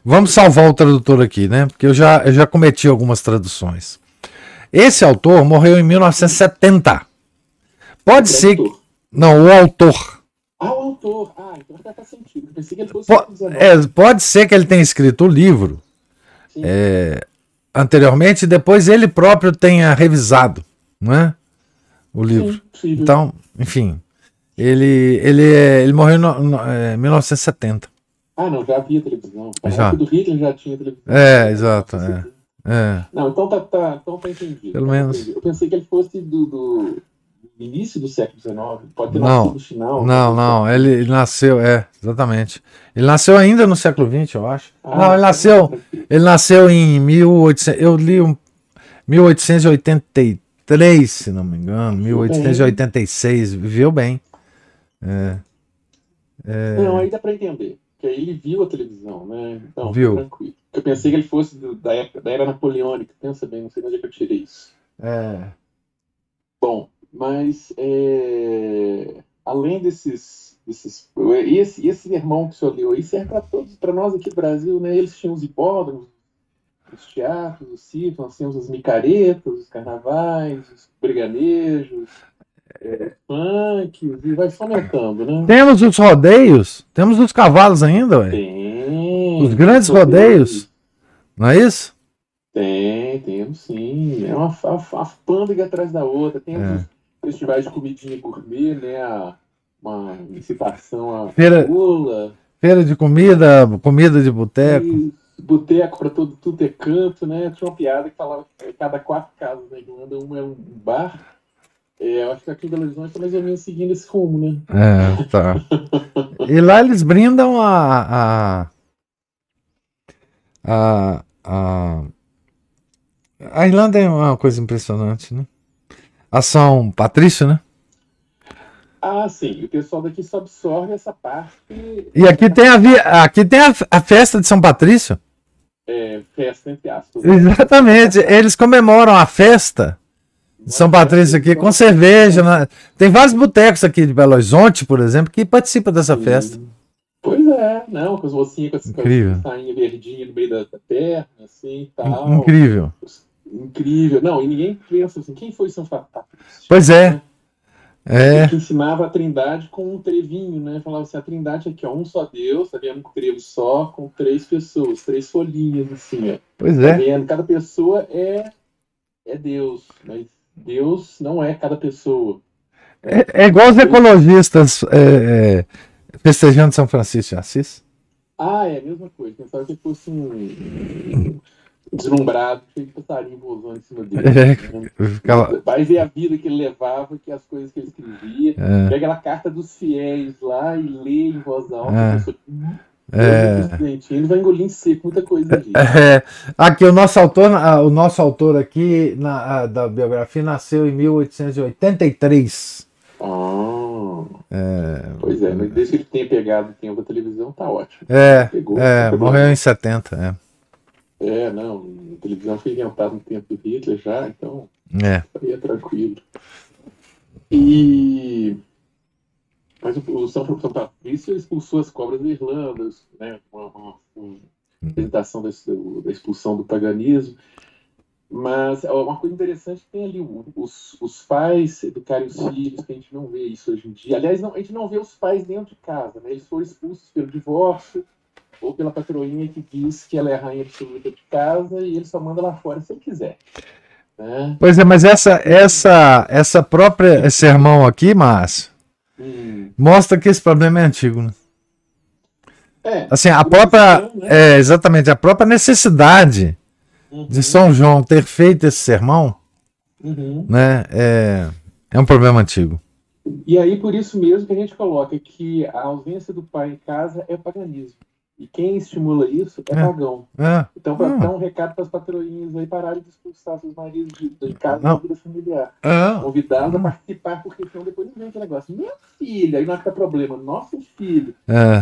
Vamos salvar o tradutor aqui, né? Porque eu já cometi algumas traduções. Esse autor morreu em 1970. Pode ser que... Não, o autor. O autor. Então já faz sentido. Eu pensei que ele fosse... Pode ser que ele tenha escrito o livro anteriormente e depois ele próprio tenha revisado, não é? O livro. Sim, então, enfim, ele morreu em 1970. Não, já havia televisão. Já. Do Hitler já tinha televisão. Exato. Não, então tá entendido. Pelo menos. Eu pensei que ele fosse do início do século XIX. Pode ter nascido no final. Não, ele nasceu, exatamente. Ele nasceu ainda no século XX, eu acho. Ele nasceu em 1800, eu li 1883, se não me engano, 1886, viveu bem. Não, aí dá para entender, que aí ele viu a televisão, né? Então, viu. Tranquilo. Eu pensei que ele fosse da era napoleônica, pensa bem, não sei onde é que eu tirei isso. Bom, mas além desses esse irmão que o senhor leu aí serve para todos, para nós aqui do Brasil, né? Eles tinham os hipódromos, os teatros, os circos, nós tínhamos as micaretas, os carnavais, os briganejos, funk, e vai fomentando, né? Temos os rodeios, temos os cavalos ainda, ué. Tem. Os grandes rodeios, não é isso? Temos sim. É uma pândega atrás da outra. Tem os festivais de comidinha gourmet, né? Uma incitação à pula. Feira de comida de boteco. Boteco para tudo é canto, né? Tinha uma piada que falava que cada 4 casas na Irlanda, uma é um bar. Eu acho que aqui em Belo Horizonte está mais ou menos seguindo esse rumo, né? Tá. E lá eles brindam a Irlanda é uma coisa impressionante, né? A São Patrício, né? Sim. O pessoal daqui só absorve essa parte. E aqui tem a festa de São Patrício. Festa entre aspas. Exatamente. Eles comemoram a festa de São Patrício aqui com cerveja. Né? Tem vários botecos aqui de Belo Horizonte, por exemplo, que participam dessa festa. Pois não, com as mocinhas com as sainha verdinha no meio da perna, assim e tal. Incrível. Não, e ninguém pensa assim, quem foi São Patrício? Pois é. Né? Que ensinava a Trindade com um trevinho, né? Falava assim, a Trindade aqui, ó, um só Deus, tá vendo? Um trevo só, com 3 pessoas, 3 folhinhas, assim, ó. Pois tá vendo? Cada pessoa é Deus, mas Deus não é cada pessoa. É igual os ecologistas festejando São Francisco de Assis. Ah, é a mesma coisa. Pensava que fosse um deslumbrado, cheio de passarinho voando em cima dele. Vai ver a vida que ele levava, que as coisas que ele escrevia. Pega aquela carta dos fiéis lá e lê em voz alta. Ele vai engolir em seco muita coisa ali. Aqui, o nosso autor aqui da biografia nasceu em 1883. Pois é, mas desde que ele tenha pegado o tempo da televisão, tá ótimo. Morreu em 70. Não, a televisão foi inventada no tempo do Hitler já, então aí é tranquilo. Mas o São Patrício expulsou as cobras da Irlanda, né, uma apresentação da expulsão do paganismo. Mas uma coisa interessante tem ali os pais educarem os filhos, que a gente não vê isso hoje em dia. Aliás, a gente não vê os pais dentro de casa, né? Eles foram expulsos pelo divórcio ou pela patroinha que diz que ela é a rainha absoluta de casa e ele só manda lá fora se ele quiser. Né? Pois é, mas essa própria sermão aqui, Márcio, mostra que esse problema é antigo, né? Assim, exatamente, a própria necessidade de São João ter feito esse sermão, né, é um problema antigo. E aí, por isso mesmo que a gente coloca que a ausência do pai em casa é paganismo. E quem estimula isso é pagão. Então, para dar um recado para as patroinhas aí pararem de expulsar seus maridos de casa da vida familiar. Convidá-los a participar, porque senão depois não vem aquele negócio. Minha filha, aí não é que tá problema. Nosso filho.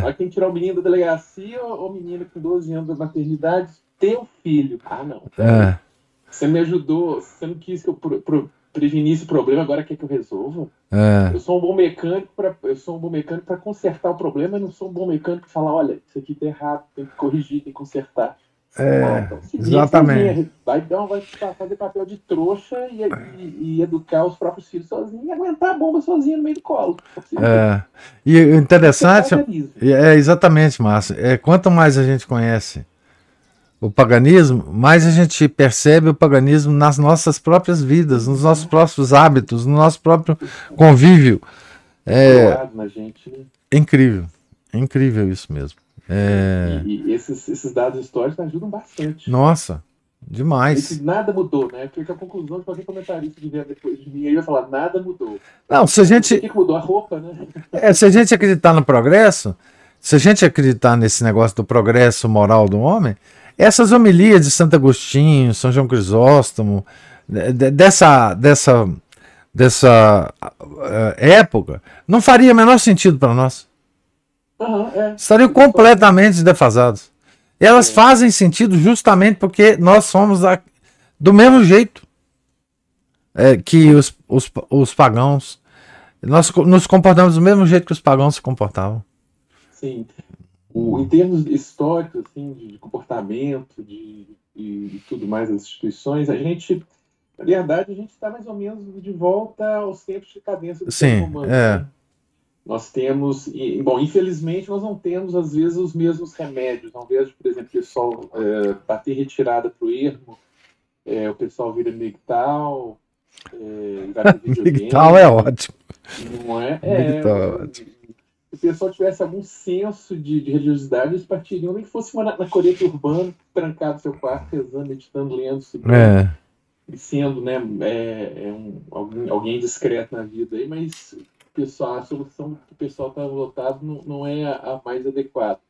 Aí tem que tirar o menino da delegacia ou menina com 12 anos da maternidade, teu filho. Não. Você me ajudou, você não quis que eu prevenisse o problema, agora quer que eu resolva? Eu sou um bom mecânico para consertar o problema, mas não sou um bom mecânico para falar, olha, isso aqui tá errado, tem que corrigir, tem que consertar. Então, exatamente. Vai fazer papel de trouxa e educar os próprios filhos sozinho e aguentar a bomba sozinho no meio do colo. E o interessante exatamente, Márcio, quanto mais a gente conhece o paganismo, mais a gente percebe o paganismo nas nossas próprias vidas, nos nossos próprios hábitos, no nosso próprio convívio. Incrível, incrível isso mesmo. E esses dados históricos ajudam bastante. Nossa, demais. Nada mudou, né? Porque a conclusão de qualquer comentarista que vier depois de mim aí vai falar, nada mudou. Não, se a gente... O que mudou? A roupa, né? Se a gente acreditar no progresso, se a gente acreditar nesse negócio do progresso moral do homem, essas homilias de Santo Agostinho, São João Crisóstomo, dessa época, não faria o menor sentido para nós. Estariam completamente defasados. E elas fazem sentido justamente porque nós somos do mesmo jeito que os pagãos. Nós nos comportamos do mesmo jeito que os pagãos se comportavam. Sim. Em termos históricos, assim, de comportamento e tudo mais das instituições, na verdade, a gente está mais ou menos de volta aos tempos de cadência do ser humano. Né? Nós temos, infelizmente, nós não temos, às vezes, os mesmos remédios. Ao invés de, por exemplo, o pessoal bater retirada para o ermo, o pessoal vira migtal, migtal é ótimo. Não é? Migtal é ótimo. Se o pessoal tivesse algum senso de religiosidade, eles partiriam nem que fosse na colheita urbana, trancado no seu quarto, rezando, meditando, lendo, e sendo, né, alguém discreto na vida aí, mas a solução que o pessoal está voltado não é a mais adequada.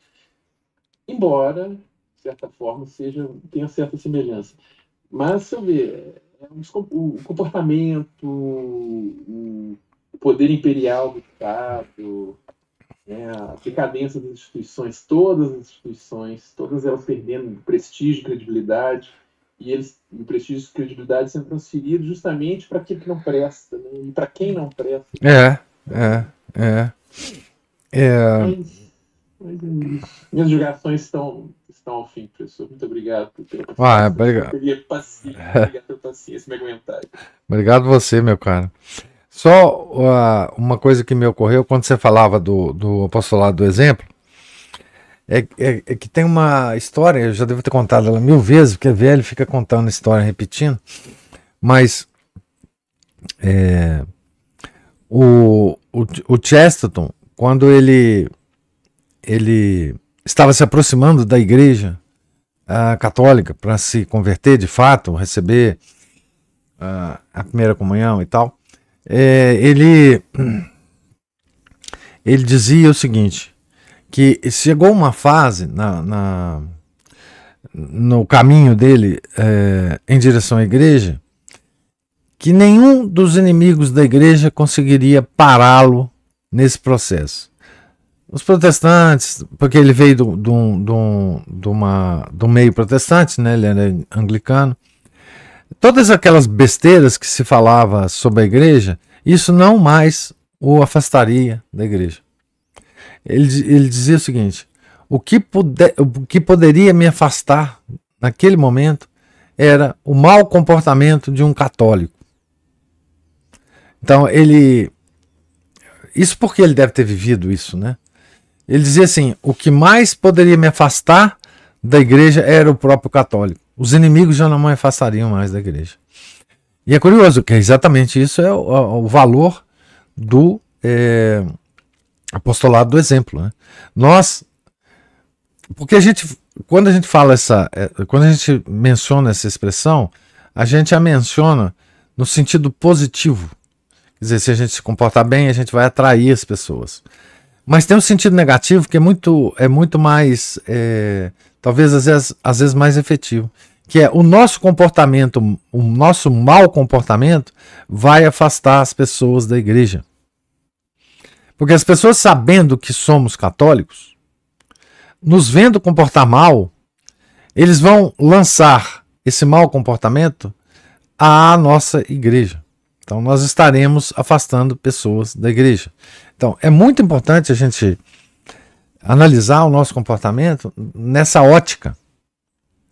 Embora, de certa forma, tenha certa semelhança. Mas, se eu ver, o comportamento, o poder imperial do Estado, a decadência das instituições, todas elas perdendo prestígio e credibilidade, e o prestígio e credibilidade sendo transferido justamente para aquilo que não presta, né? E para quem não presta. Mas é isso. Minhas julgações estão ao fim, professor. Muito obrigado pela paciência. Obrigado. Obrigado pela paciência me aguentar. Obrigado você, meu cara. Só uma coisa que me ocorreu quando você falava do apostolado do exemplo, é que tem uma história, eu já devo ter contado ela 1000 vezes, porque é velho, fica contando história, repetindo, mas o Chesterton, quando ele estava se aproximando da igreja católica para se converter de fato, receber a primeira comunhão e tal, ele dizia o seguinte, que chegou uma fase no caminho dele em direção à igreja, que nenhum dos inimigos da igreja conseguiria pará-lo nesse processo. Os protestantes, porque ele veio do meio protestante, né? Ele era anglicano. Todas aquelas besteiras que se falava sobre a igreja, isso não mais o afastaria da igreja. Ele dizia o seguinte, o que poderia me afastar naquele momento era o mau comportamento de um católico. Então isso porque ele deve ter vivido isso, né? Ele dizia assim, o que mais poderia me afastar da igreja era o próprio católico. Os inimigos já não me afastariam mais da igreja. E é curioso que exatamente isso é o valor do apostolado do exemplo, né? Porque quando a gente fala quando a gente menciona essa expressão, a gente a menciona no sentido positivo. Quer dizer, se a gente se comportar bem, a gente vai atrair as pessoas. Mas tem um sentido negativo que é muito mais, talvez às vezes mais efetivo, que é o nosso comportamento, o nosso mau comportamento vai afastar as pessoas da igreja. Porque as pessoas, sabendo que somos católicos, nos vendo comportar mal, eles vão lançar esse mau comportamento à nossa igreja. Então nós estaremos afastando pessoas da igreja. Então é muito importante a gente analisar o nosso comportamento nessa ótica,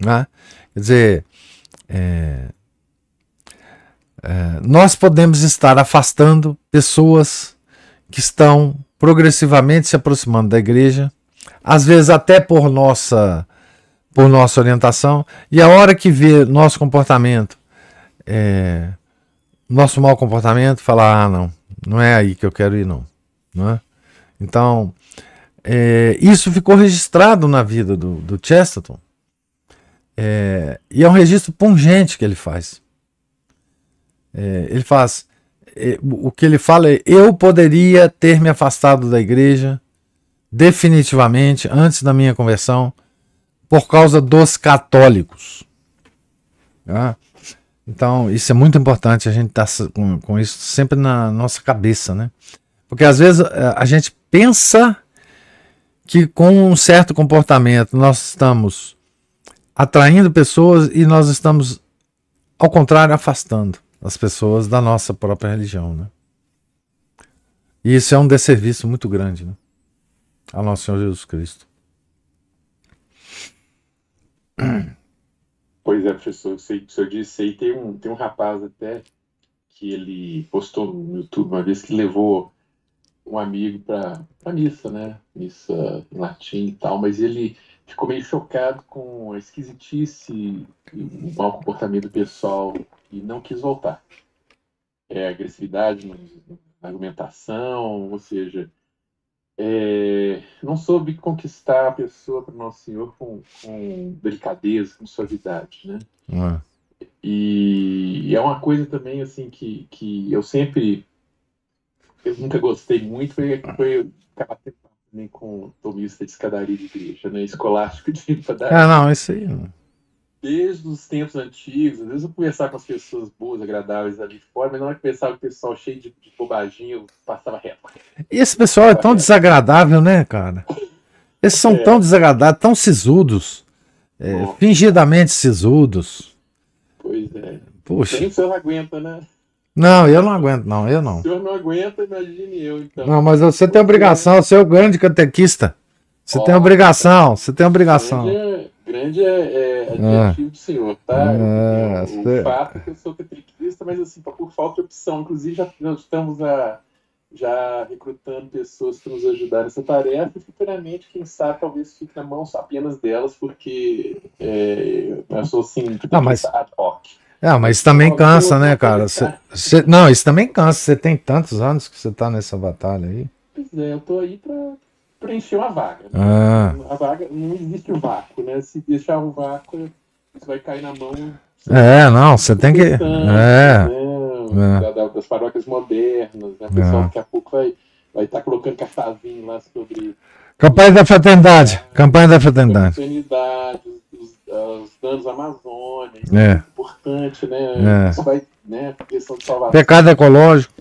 né? Quer dizer, nós podemos estar afastando pessoas que estão progressivamente se aproximando da igreja, às vezes até por nossa orientação, e a hora que vê nosso comportamento, nosso mau comportamento, falar, não é aí que eu quero ir, não é? Então, isso ficou registrado na vida do Chesterton, e é um registro pungente que ele faz. O que ele fala é, eu poderia ter me afastado da igreja definitivamente antes da minha conversão por causa dos católicos. Tá? Então, isso é muito importante, a gente estar com isso sempre na nossa cabeça, né? Porque às vezes a gente pensa que com um certo comportamento nós estamos atraindo pessoas e nós estamos, ao contrário, afastando as pessoas da nossa própria religião, né? E isso é um desserviço muito grande, né? Ao nosso Senhor Jesus Cristo. Pois é, professor, o senhor disse aí, tem um rapaz até que ele postou no YouTube uma vez que levou um amigo para missa, né? Missa em latim e tal, mas ele ficou meio chocado com a esquisitice e o mau comportamento do pessoal e não quis voltar. Agressividade na argumentação, ou seja, não soube conquistar a pessoa para Nosso Senhor com delicadeza, com suavidade, né? E é uma coisa também assim que eu nunca gostei muito, foi acabar também com tomista de escadaria de igreja, né? Escolástico de padaria. Não, isso aí não. Desde os tempos antigos, às vezes eu conversava com as pessoas boas, agradáveis ali fora, mas na hora que conversava com o pessoal cheio de bobaginha, eu passava reto. E esse pessoal é tão desagradável, né, cara? Esses são tão desagradáveis, tão sisudos, fingidamente sisudos. Pois é. Puxa. Nem o senhor não aguenta, né? Não, eu não aguento, não, eu não. O senhor não aguenta, imagine eu, então. Não, mas você tem obrigação, você é o grande catequista. Você tem obrigação. Grande é adjetivo do senhor, tá? O fato é que eu sou catequista, mas assim, por falta de opção. Inclusive, nós estamos já recrutando pessoas para nos ajudar nessa tarefa e futuramente, quem sabe, talvez fique na mão apenas delas, porque eu sou assim, ad hoc. Mas isso também cansa, né, cara? Não, isso também cansa. Você tem tantos anos que você tá nessa batalha aí. Pois é, eu tô aí pra preencher uma vaga. Né? Ah, A vaga, não existe o vácuo, né? Se deixar o vácuo, você vai cair na mão não, você tem que. protestantes, É, né? Das paróquias modernas, né? O pessoal é. daqui a pouco vai estar colocando cartazinho lá sobre Campanha da fraternidade. Campanha da fraternidade. fraternidade, os danos à Amazônia, isso é É, muito importante, né? é. Isso vai, né? Questão de salvação. Pecado ecológico.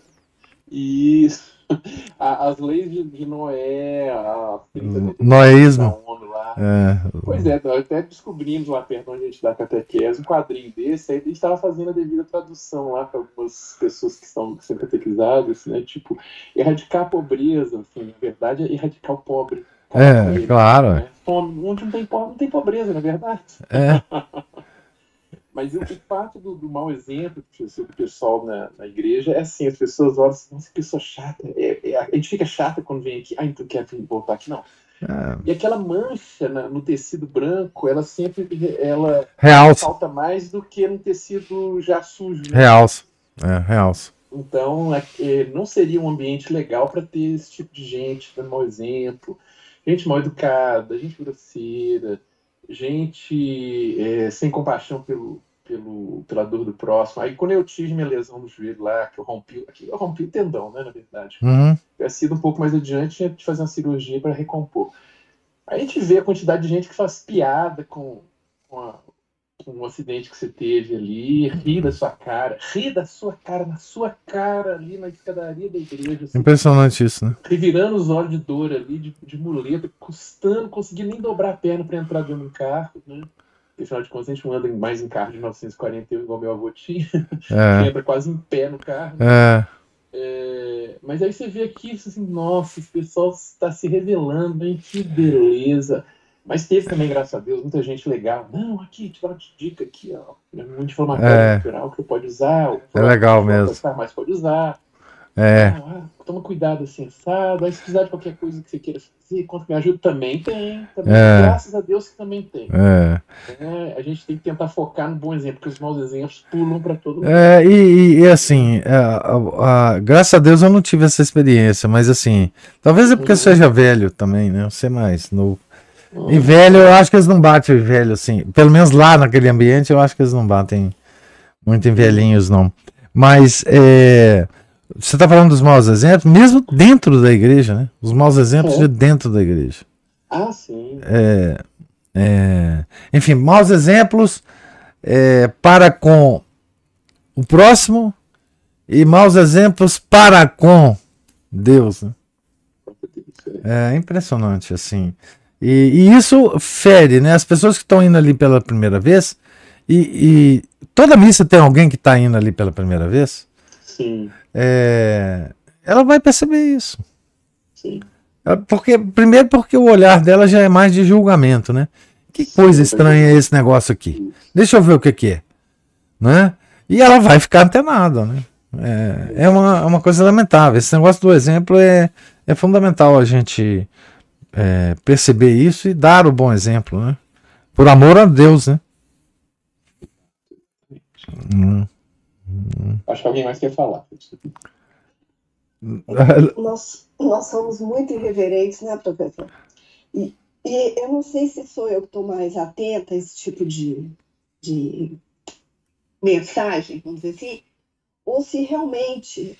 Isso. As leis de Noé, a 30 Noísmo. da ONU lá. É. Pois é, nós até descobrimos lá perto onde a gente dá catequese um quadrinho desse, aí a gente estava fazendo a devida tradução lá para algumas pessoas que são catequizadas, né? Tipo, erradicar a pobreza, assim, na verdade é erradicar o pobre. Claro. Né? Onde não tem pobre, não tem pobreza, na verdade. É. Mas o fato do mau exemplo do pessoal na igreja é assim, as pessoas olham assim, nossa, que pessoa chata. A gente fica chata quando vem aqui, então quer voltar aqui, não. E aquela mancha no tecido branco, ela sempre Realça. falta mais do que no tecido já sujo. Né? Realça. Realça. Então, não seria um ambiente legal para ter esse tipo de gente dando mau exemplo, gente mal educada, gente grosseira, gente sem compaixão pela dor do próximo. Aí, quando eu tive minha lesão no joelho lá, que eu rompi o tendão, né, na verdade. Uhum. Eu sido um pouco mais adiante, tinha que fazer uma cirurgia para recompor. Aí a gente vê a quantidade de gente que faz piada com um acidente que você teve ali, ri da sua cara, na sua cara ali na escadaria da igreja. Assim, Impressionante isso, né? revirando os olhos de dor ali, de muleta, conseguindo nem dobrar a perna para entrar dentro do carro, né? Porque, afinal de contas, a gente não anda mais em carro de 1941, igual meu avô tinha, que entra quase em pé no carro. Né? Mas aí você vê aqui, assim, nossa, esse pessoal está se revelando, hein? Que beleza. Mas teve também, graças a Deus, muita gente legal. Não, aqui, te dá uma dica aqui, ó. Muito inflamatório natural que eu pode usar. É legal mesmo. Mas pode usar. Toma cuidado assim, sabe? Aí se precisar de qualquer coisa que você queira fazer, conta que me ajuda, também tem. Graças a Deus que também tem. A gente tem que tentar focar no bom exemplo, porque os maus exemplos pulam para todo mundo. E assim, graças a Deus eu não tive essa experiência, mas assim, talvez é porque eu seja velho também, né? Eu sei mais novo. E velho, eu acho que eles não batem velho, assim. Pelo menos lá naquele ambiente, eu acho que eles não batem muito em velhinhos, não. Mas você está falando dos maus exemplos, mesmo dentro da igreja, né? Os maus exemplos de dentro da igreja. Ah, sim. Enfim, maus exemplos para com o próximo e maus exemplos para com Deus, né? É impressionante, assim. E isso fere, né? As pessoas que estão indo ali pela primeira vez, e toda missa tem alguém que está indo ali pela primeira vez. Sim. Ela vai perceber isso. Sim. Primeiro porque o olhar dela já é mais de julgamento, né? Que coisa estranha é esse negócio aqui. Deixa eu ver o que é. Né? E ela vai ficar antenada, né? É uma coisa lamentável. Esse negócio do exemplo é fundamental a gente perceber isso e dar o bom exemplo, né? Por amor a Deus, né? Acho que alguém mais quer falar. Nós somos muito irreverentes, né, professor? E eu não sei se sou eu que estou mais atenta a esse tipo de mensagem, vamos dizer assim, ou se realmente,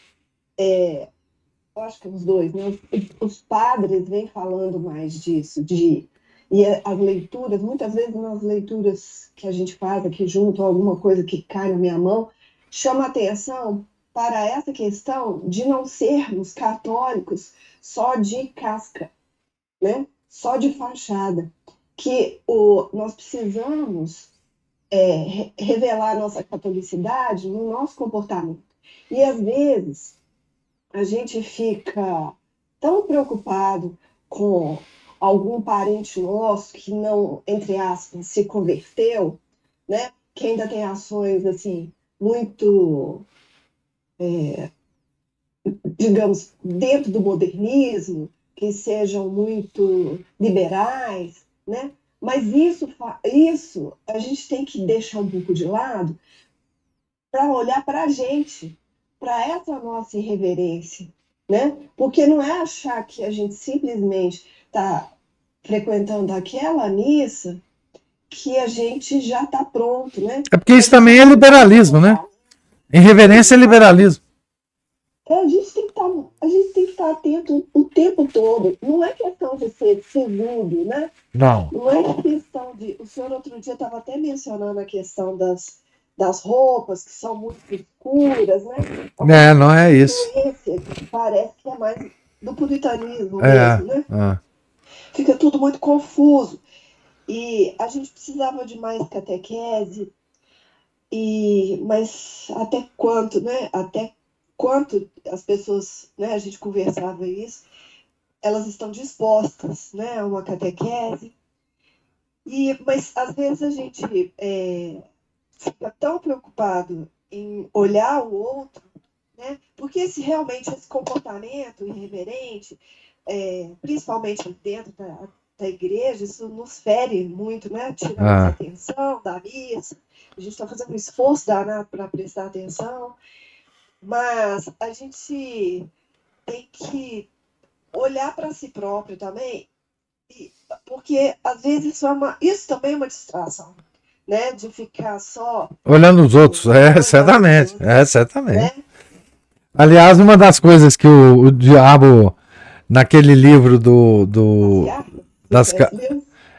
eu acho que os dois, né, os padres vêm falando mais disso, e as leituras, muitas vezes nas leituras que a gente faz aqui junto, alguma coisa que cai na minha mão, chama atenção para essa questão de não sermos católicos só de casca, né? Só de fachada, que nós precisamos revelar nossa catolicidade no nosso comportamento. E às vezes a gente fica tão preocupado com algum parente nosso que não, entre aspas, se converteu, né? Que ainda tem ações assim muito, digamos, dentro do modernismo, que sejam muito liberais, né? Mas isso a gente tem que deixar um pouco de lado para olhar para a gente, para essa nossa irreverência, né? Porque não é achar que a gente simplesmente está frequentando aquela missa que a gente já está pronto, né? É porque isso também é liberalismo, né? Irreverência é liberalismo. A gente tem que estar atento o tempo todo. Não é questão de ser segundo, né? Não. Não é questão de... O senhor outro dia estava até mencionando a questão das roupas, que são muito escuras, né? Não é isso. Que parece que é mais do puritanismo É, mesmo, né? Fica tudo muito confuso. E a gente precisava de mais catequese, mas até quanto, né? Até quanto as pessoas, né? A gente conversava isso, elas estão dispostas, né? A uma catequese. Mas às vezes a gente fica tão preocupado em olhar o outro, né? Porque se realmente esse comportamento irreverente, principalmente dentro da igreja, isso nos fere muito, né? Tira nossa atenção da missa. A gente está fazendo um esforço danado para prestar atenção, mas a gente tem que olhar para si próprio também, porque às vezes isso também é uma distração, né? De ficar só olhando os outros, certamente, certamente. Né? Aliás, uma das coisas que o diabo, naquele livro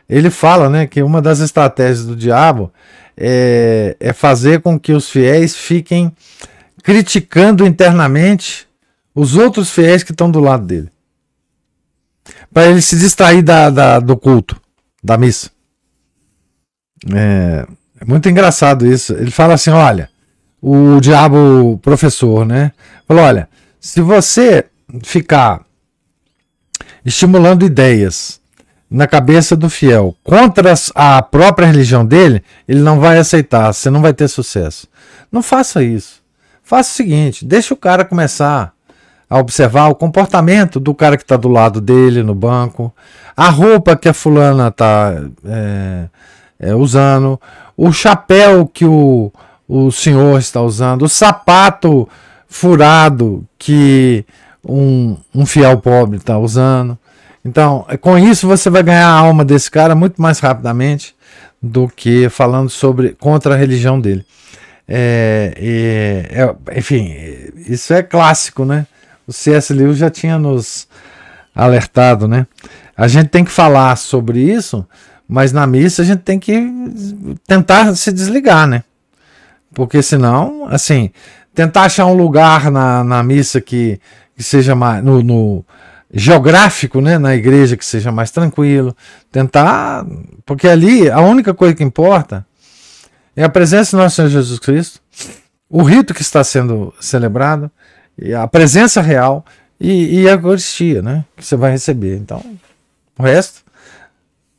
ele fala, né, que uma das estratégias do diabo é fazer com que os fiéis fiquem criticando internamente os outros fiéis que estão do lado dele, para ele se distrair do culto, da missa. É muito engraçado isso. Ele fala assim, olha, o diabo professor, né, falou, olha, se você ficar estimulando ideias na cabeça do fiel contra a própria religião dele, ele não vai aceitar, você não vai ter sucesso. Não faça isso. Faça o seguinte, deixa o cara começar a observar o comportamento do cara que está do lado dele no banco, a roupa que a fulana está usando, o chapéu que o senhor está usando, o sapato furado que um fiel pobre está usando. Então, com isso você vai ganhar a alma desse cara muito mais rapidamente do que falando contra a religião dele. Enfim, isso é clássico, né? O C.S. Lewis já tinha nos alertado, né? A gente tem que falar sobre isso, mas na missa a gente tem que tentar se desligar, né? Porque senão, assim, tentar achar um lugar na missa que seja mais no geográfico, né, na igreja que seja mais tranquilo, tentar, porque ali a única coisa que importa é a presença do nosso Senhor Jesus Cristo, o rito que está sendo celebrado, e a presença real e a Eucaristia, né, que você vai receber. Então, o resto,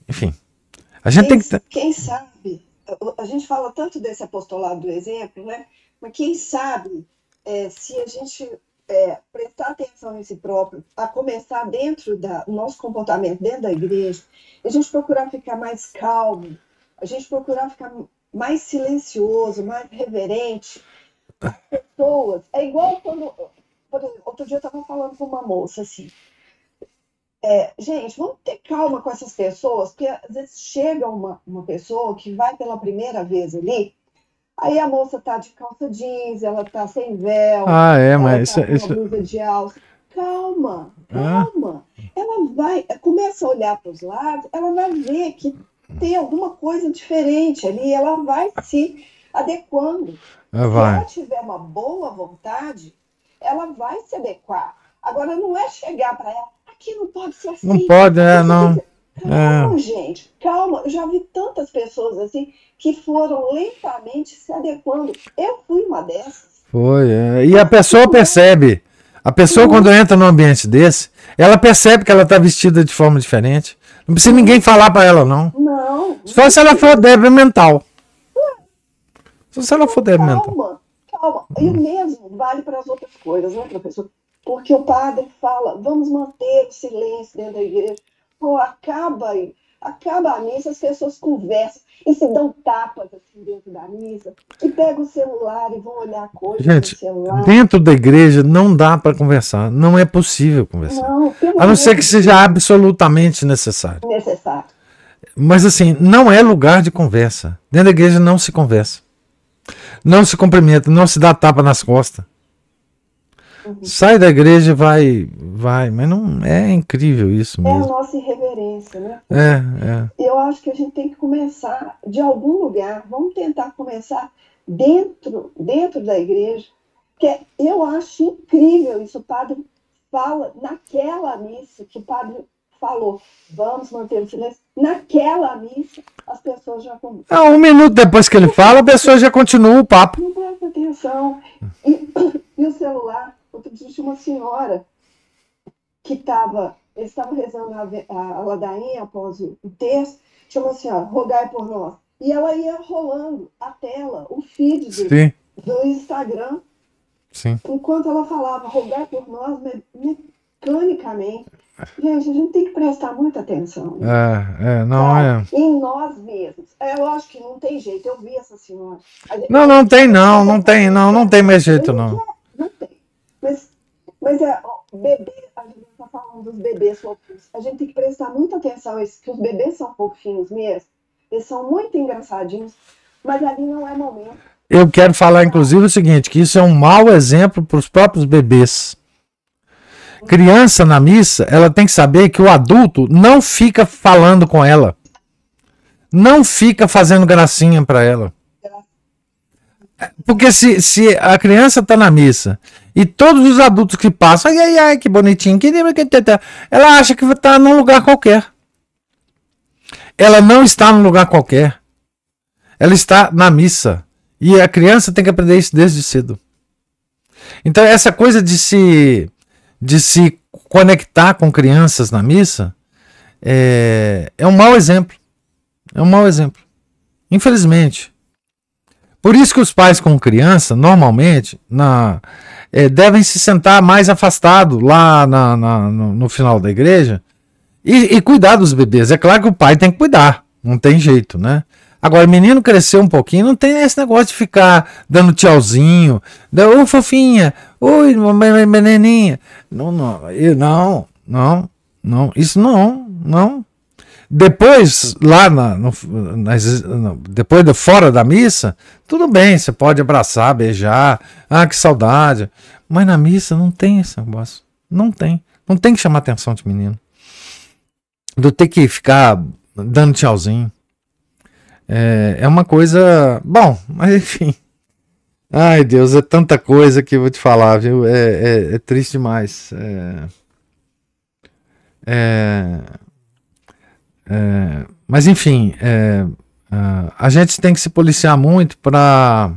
enfim, a gente tem que... Quem sabe, a gente fala tanto desse apostolado do exemplo, né, mas quem sabe se a gente prestar atenção em si próprio, a começar dentro do nosso comportamento, dentro da igreja, a gente procurar ficar mais calmo, a gente procurar ficar mais silencioso, mais reverente. As pessoas, é igual quando, por exemplo, outro dia eu estava falando com uma moça assim, gente, vamos ter calma com essas pessoas, porque às vezes chega uma pessoa que vai pela primeira vez ali, aí a moça tá de calça jeans, ela tá sem véu, mas ela tá com uma blusa de alça. Calma. Ela começa a olhar para os lados, ela vai ver que tem alguma coisa diferente ali, ela vai se adequando. Se ela tiver uma boa vontade, ela vai se adequar. Agora, não é chegar para ela, aqui não pode ser assim. Não pode, não. Calma, gente, calma. Eu já vi tantas pessoas assim que foram lentamente se adequando. Eu fui uma dessas. E a pessoa percebe. A pessoa, quando entra num ambiente desse, ela percebe que ela está vestida de forma diferente. Não precisa ninguém falar para ela, não. Não. Só se ela for débil mental. Só se ela for débil mental. Calma. E o mesmo vale para as outras coisas, né, professor? Porque o padre fala, vamos manter o silêncio dentro da igreja. Acaba Acaba a missa, as pessoas conversam e se dão tapas assim dentro da missa, e pegam o celular e vão olhar coisas Gente, no celular. dentro da igreja não dá para conversar, não é possível conversar. Não, pelo A não ser amor que de seja absolutamente necessário. Deus, necessário. Mas assim, não é lugar de conversa. Dentro da igreja não se conversa. Não se cumprimenta, não se dá tapa nas costas. Sai da igreja e vai. Mas não é incrível isso É a mesmo. nossa irreverência, né? É. Eu acho que a gente tem que começar de algum lugar. Vamos tentar começar dentro da igreja. Que eu acho incrível isso. O padre fala naquela missa que o padre falou, vamos manter o silêncio. Naquela missa, as pessoas já Ah, 1 minuto depois que ele fala, a pessoa já continua o papo. não presta atenção. E o celular, outro dia tinha uma senhora que eles estavam rezando a ladainha após o texto, chamou assim, ó, rogai por nós. E ela ia rolando a tela, o feed Sim, do Instagram, sim. enquanto ela falava rogai por nós mecanicamente. Gente, a gente tem que prestar muita atenção. Né? Não é. Em nós mesmos. Eu acho que não tem jeito. Eu vi essa senhora. Não tem mais jeito não. Não tem. Mas bebê, a gente está falando dos bebês fofinhos. A gente tem que prestar muita atenção que os bebês são fofinhos mesmo. Eles são muito engraçadinhos, mas ali não é momento. Eu quero falar, inclusive, o seguinte, que isso é um mau exemplo para os próprios bebês. Criança na missa, ela tem que saber que o adulto não fica falando com ela. Não fica fazendo gracinha para ela. Porque se a criança está na missa e todos os adultos que passam, ai, que bonitinho, ela acha que está num lugar qualquer. Ela não está num lugar qualquer. Ela está na missa. E a criança tem que aprender isso desde cedo. Então, essa coisa de se conectar com crianças na missa é um mau exemplo. É um mau exemplo. Infelizmente. Por isso que os pais com criança, normalmente, devem se sentar mais afastados lá no final da igreja e cuidar dos bebês. É claro que o pai tem que cuidar, não tem jeito, né? Agora, o menino cresceu um pouquinho, não tem esse negócio de ficar dando tchauzinho, ô fofinha, oi, menininha. Não, isso não. Depois, lá depois fora da missa, tudo bem, você pode abraçar, beijar, que saudade. Mas na missa não tem esse negócio. Não tem que chamar atenção de menino. Do ter que ficar dando tchauzinho. É uma coisa... Bom, mas enfim. Ai, Deus, é tanta coisa que eu vou te falar, viu? É triste demais. Mas enfim, a gente tem que se policiar muito para...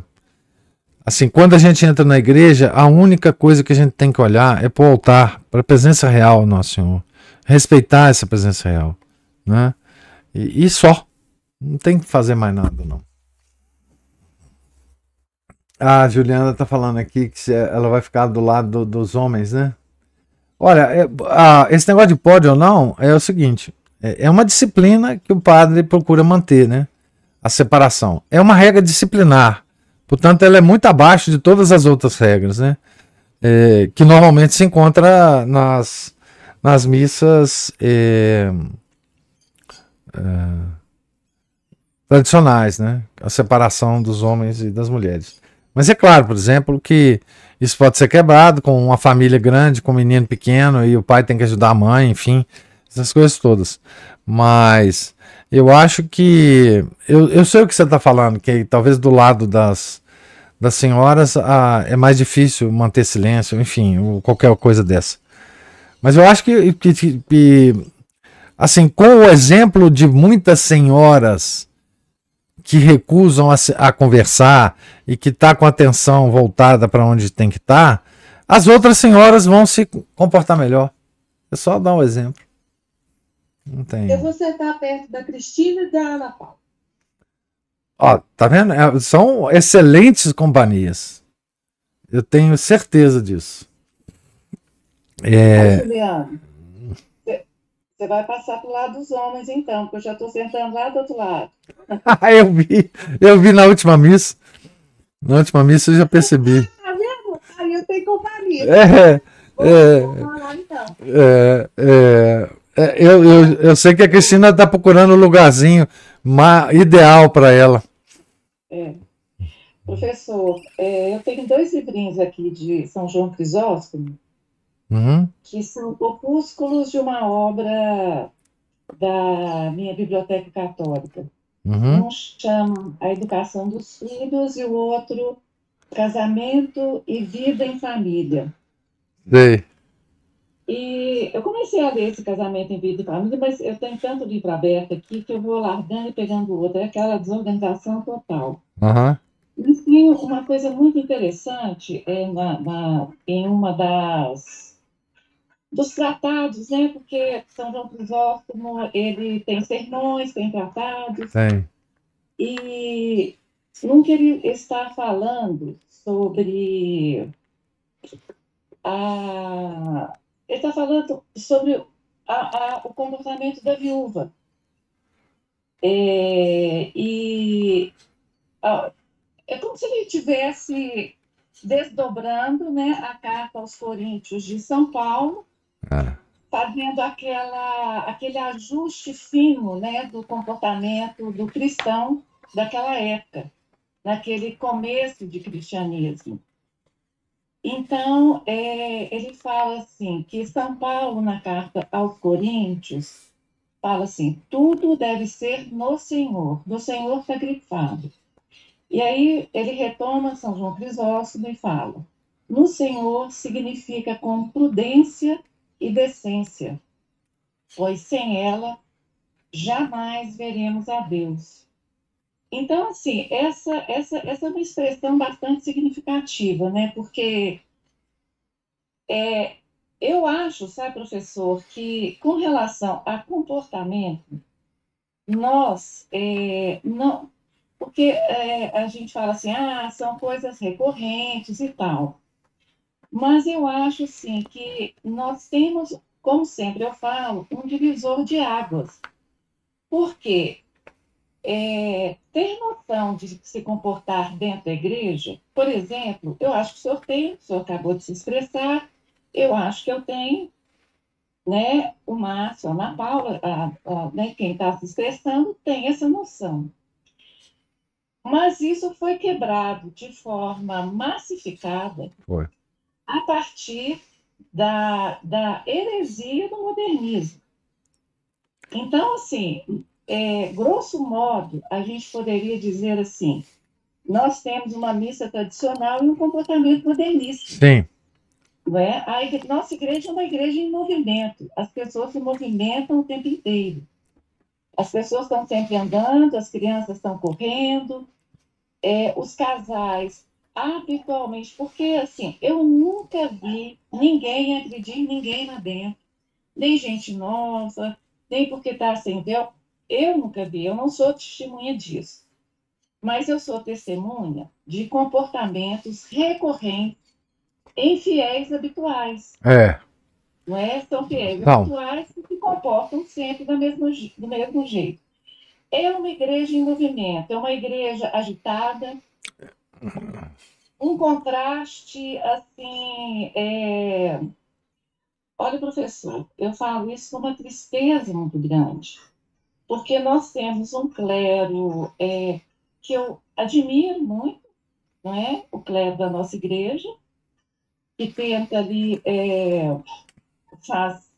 Assim, quando a gente entra na igreja, a única coisa que a gente tem que olhar é para o altar, para a presença real do Nosso Senhor. Respeitar essa presença real. Né? E só. Não tem que fazer mais nada, não. A Juliana tá falando aqui que ela vai ficar do lado dos homens, né? Olha, esse negócio de pode ou não é o seguinte. É uma disciplina que o padre procura manter, né? A separação. É uma regra disciplinar. Portanto, ela é muito abaixo de todas as outras regras, né? Que normalmente se encontra nas missas tradicionais, né? A separação dos homens e das mulheres. Mas é claro, por exemplo, que isso pode ser quebrado com uma família grande, com um menino pequeno e o pai tem que ajudar a mãe, enfim, essas coisas todas. Mas eu acho que... Eu sei o que você está falando, que talvez do lado das senhoras é mais difícil manter silêncio, enfim, ou qualquer coisa dessa. Mas eu acho que assim, com o exemplo de muitas senhoras que recusam a conversar e que está com a atenção voltada para onde tem que estar, as outras senhoras vão se comportar melhor. É só dar um exemplo. Não tem. Eu vou sentar perto da Cristina e da Ana Paula. Ó, tá vendo? São excelentes companhias. Eu tenho certeza disso. Juliano, Você vai passar pro lado dos homens, então, porque eu já estou sentando lá do outro lado. Eu vi na última missa. Na última missa eu já percebi. Tá vendo? Aí eu tenho companhia. É, Vamos lá, então. eu sei que a Cristina está procurando um lugarzinho ideal para ela. Professor, eu tenho 2 livrinhos aqui de São João Crisóstomo, Uhum, que são opúsculos de uma obra da minha biblioteca católica. uhum, Um chama A Educação dos Filhos e o outro Casamento e Vida em Família. sei. E eu comecei a ler esse Casamento em Vida e Família, mas eu tenho tanto livro aberto aqui que eu vou largando e pegando outro. É aquela desorganização total. Uhum, Mas tem uma coisa muito interessante em uma dos tratados, né? Porque São João Crisóstomo, ele tem sermões, tem tratados, tem. e nunca ele está falando sobre ele está falando sobre o comportamento da viúva. E é como se ele estivesse desdobrando, né, a carta aos Coríntios de São Paulo, Ah, fazendo aquele ajuste fino, né, do comportamento do cristão daquela época, naquele começo de cristianismo. Então, ele fala assim, que São Paulo, na carta aos Coríntios, fala assim, tudo deve ser no Senhor está grifado. E aí ele retoma São João Crisóstomo e fala, no Senhor significa com prudência e decência, pois sem ela jamais veremos a Deus. Então, assim, essa é uma expressão bastante significativa, né? Porque eu acho, sabe, professor, que com relação a comportamento, nós não. Porque a gente fala assim, são coisas recorrentes e tal. Mas eu acho, sim, que nós temos, como sempre eu falo, um divisor de águas. Porque ter noção de se comportar dentro da igreja, por exemplo, eu acho que o senhor tem, o senhor acabou de se expressar, eu acho que eu tenho, né, o Márcio, a Ana Paula, né, quem está se expressando tem essa noção. Mas isso foi quebrado de forma massificada foi. a partir da heresia do modernismo. Então, assim, grosso modo, a gente poderia dizer assim, nós temos uma missa tradicional e um comportamento modernista. Sim. Não é? Nossa igreja é uma igreja em movimento. As pessoas se movimentam o tempo inteiro. As pessoas estão sempre andando, as crianças estão correndo, os casais habitualmente, porque assim, eu nunca vi ninguém agredir ninguém lá dentro, nem gente nova, nem porque está sem véu. Eu nunca vi, eu não sou testemunha disso. Mas eu sou testemunha de comportamentos recorrentes em fiéis habituais. Não é? São fiéis habituais que se comportam sempre do mesmo jeito. É uma igreja em movimento, é uma igreja agitada, um contraste, assim, olha, professor, eu falo isso com uma tristeza muito grande, porque nós temos um clero que eu admiro muito, não é? O clero da nossa igreja, que tenta ali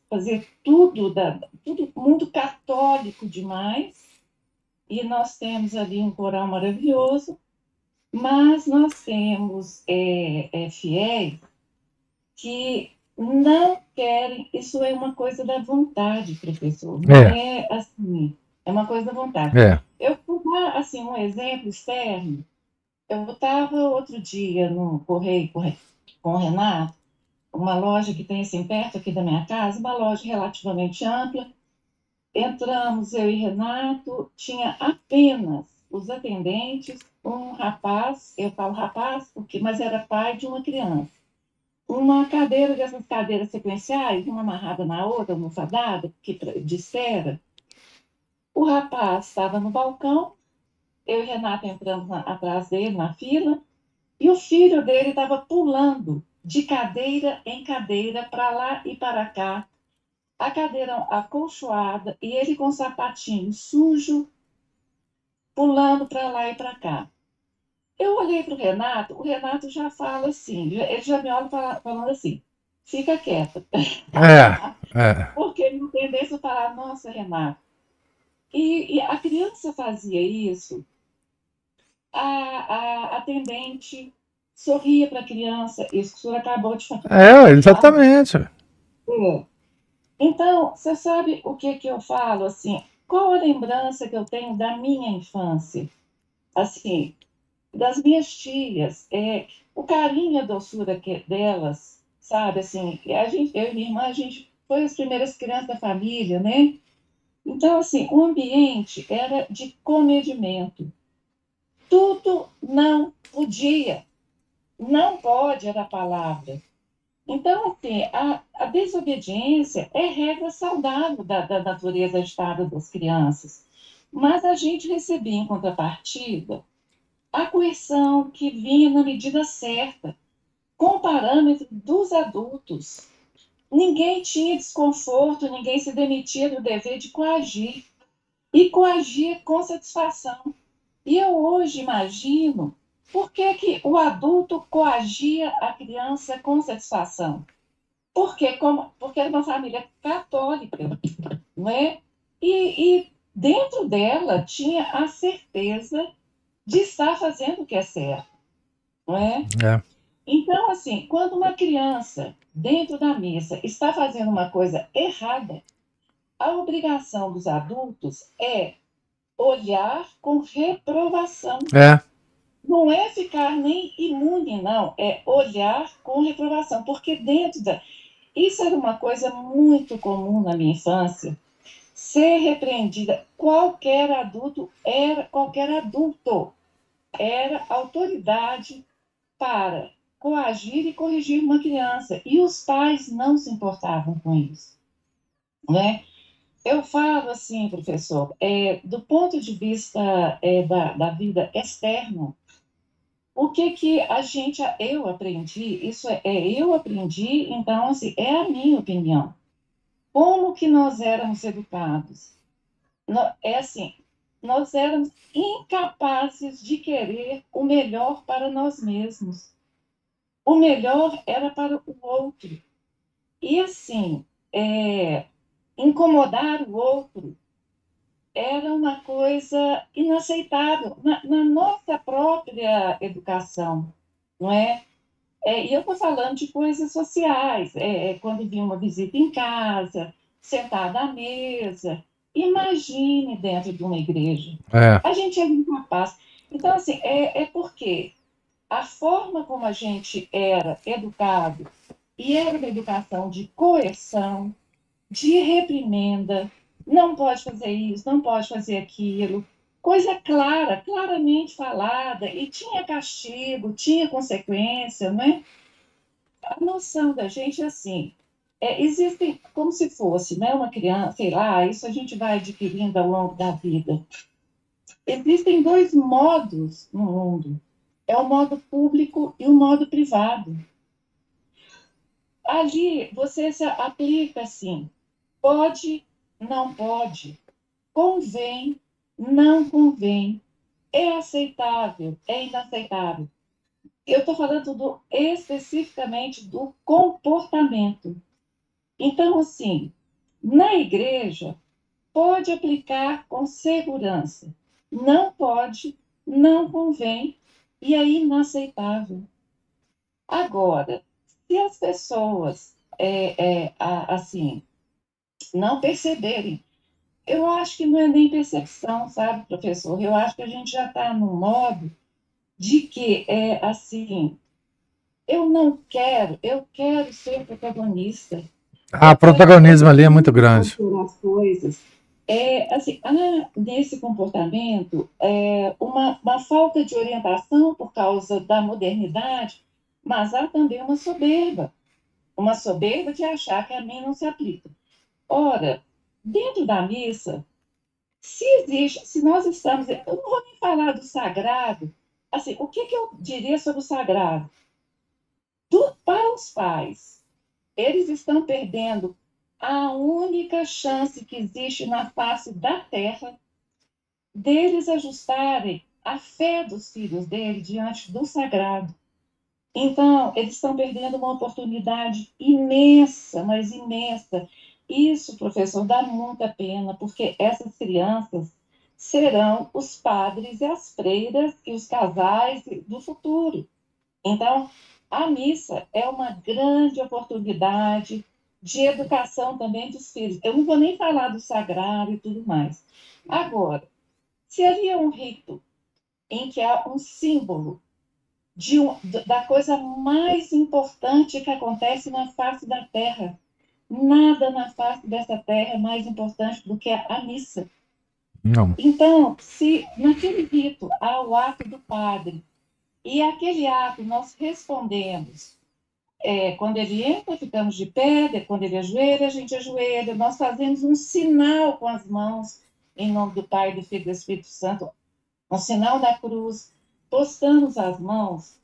fazer tudo muito católico demais, e nós temos ali um coral maravilhoso, mas nós temos fiéis que não querem, isso é uma coisa da vontade, professor, não é assim, é uma coisa da vontade. Eu vou dar assim, um exemplo externo. Eu estava outro dia no Correio com o Renato, uma loja que tem assim perto aqui da minha casa, uma loja relativamente ampla. Entramos, eu e Renato, tinha apenas os atendentes, um rapaz, eu falo rapaz, mas era pai de uma criança. uma cadeira dessas cadeiras sequenciais, uma amarrada na outra, almofadada, de cera. O rapaz estava no balcão, eu e Renato entrando atrás dele na fila, e o filho dele estava pulando de cadeira em cadeira, para lá e para cá, a cadeira acolchoada, e ele com o sapatinho sujo, pulando para lá e para cá. Eu olhei para o Renato já fala assim, ele já me olha falando assim, fica quieta. Porque ele não tem tendência a falar, nossa, Renato. E a criança fazia isso, a atendente sorria para a criança, isso que o senhor acabou de falar. Exatamente. Então, você sabe o que eu falo, assim, qual a lembrança que eu tenho da minha infância? Assim, das minhas tias, o carinho e a doçura delas, sabe, assim, eu e minha irmã, a gente foi as primeiras crianças da família, né? Então, assim, o ambiente era de comedimento. Tudo não podia, não pode era a palavra. Então, assim, a desobediência é regra saudável da natureza agitada das crianças, mas a gente recebia em contrapartida a coerção que vinha na medida certa, com o parâmetro dos adultos. Ninguém tinha desconforto, ninguém se demitia do dever de coagir, e coagia com satisfação. E eu hoje imagino por que o adulto coagia a criança com satisfação. Porque era uma família católica, não é? E dentro dela tinha a certeza de estar fazendo o que é certo, não é? Então, assim, quando uma criança, dentro da missa, está fazendo uma coisa errada, a obrigação dos adultos é olhar com reprovação. Não é ficar nem imune, não, é olhar com reprovação, porque isso era uma coisa muito comum na minha infância, ser repreendida. Qualquer adulto era autoridade para coagir e corrigir uma criança, e os pais não se importavam com isso, né? Eu falo assim, professor, do ponto de vista da vida externa, o que eu aprendi, eu aprendi, então, assim, é a minha opinião. Como que nós éramos educados? Assim, nós éramos incapazes de querer o melhor para nós mesmos. O melhor era para o outro. E, assim, incomodar o outro era uma coisa inaceitável na nossa própria educação, não é? E eu estou falando de coisas sociais, quando vinha uma visita em casa, sentada à mesa. Imagine dentro de uma igreja. A gente é incapaz. Então, assim, porque a forma como a gente era educado, e era uma educação de coerção, de reprimenda, não pode fazer isso, não pode fazer aquilo, coisa clara, claramente falada, e tinha castigo, tinha consequência, não é? A noção da gente é assim, existem como se fosse, né, uma criança, sei lá, isso a gente vai adquirindo ao longo da vida. Existem dois modos no mundo, é o modo público e o modo privado. Ali você se aplica assim, pode, não pode, convém, não convém, é aceitável, é inaceitável. Eu estou falando especificamente do comportamento. Então, assim, na igreja, pode aplicar com segurança, não pode, não convém, e é inaceitável. Agora, se as pessoas, assim, não perceberem, eu acho que não é nem percepção, sabe, professor? Eu acho que a gente já está num modo de que, assim, eu quero ser protagonista. O protagonismo ali é muito grande. As coisas. Assim, nesse comportamento, uma falta de orientação por causa da modernidade, mas há também uma soberba. uma soberba de achar que a mim não se aplica. Ora, dentro da missa, se nós estamos... Eu não vou nem falar do sagrado. Assim, o que eu diria sobre o sagrado? Para os pais, eles estão perdendo a única chance que existe na face da terra deles ajustarem a fé dos filhos dele diante do sagrado. Então, eles estão perdendo uma oportunidade imensa, mas imensa. Isso, professor, dá muita pena, porque essas crianças serão os padres e as freiras e os casais do futuro. Então, a missa é uma grande oportunidade de educação também dos filhos. Eu não vou nem falar do sagrado e tudo mais. Agora, seria um rito em que há um símbolo da coisa mais importante que acontece na face da terra. Nada na face dessa terra é mais importante do que a missa. Não. Então, se naquele rito há o ato do padre, e aquele ato nós respondemos, quando ele entra, ficamos de pé, quando ele ajoelha, a gente ajoelha, nós fazemos um sinal com as mãos, em nome do Pai, do Filho e do Espírito Santo, um sinal da cruz, postamos as mãos.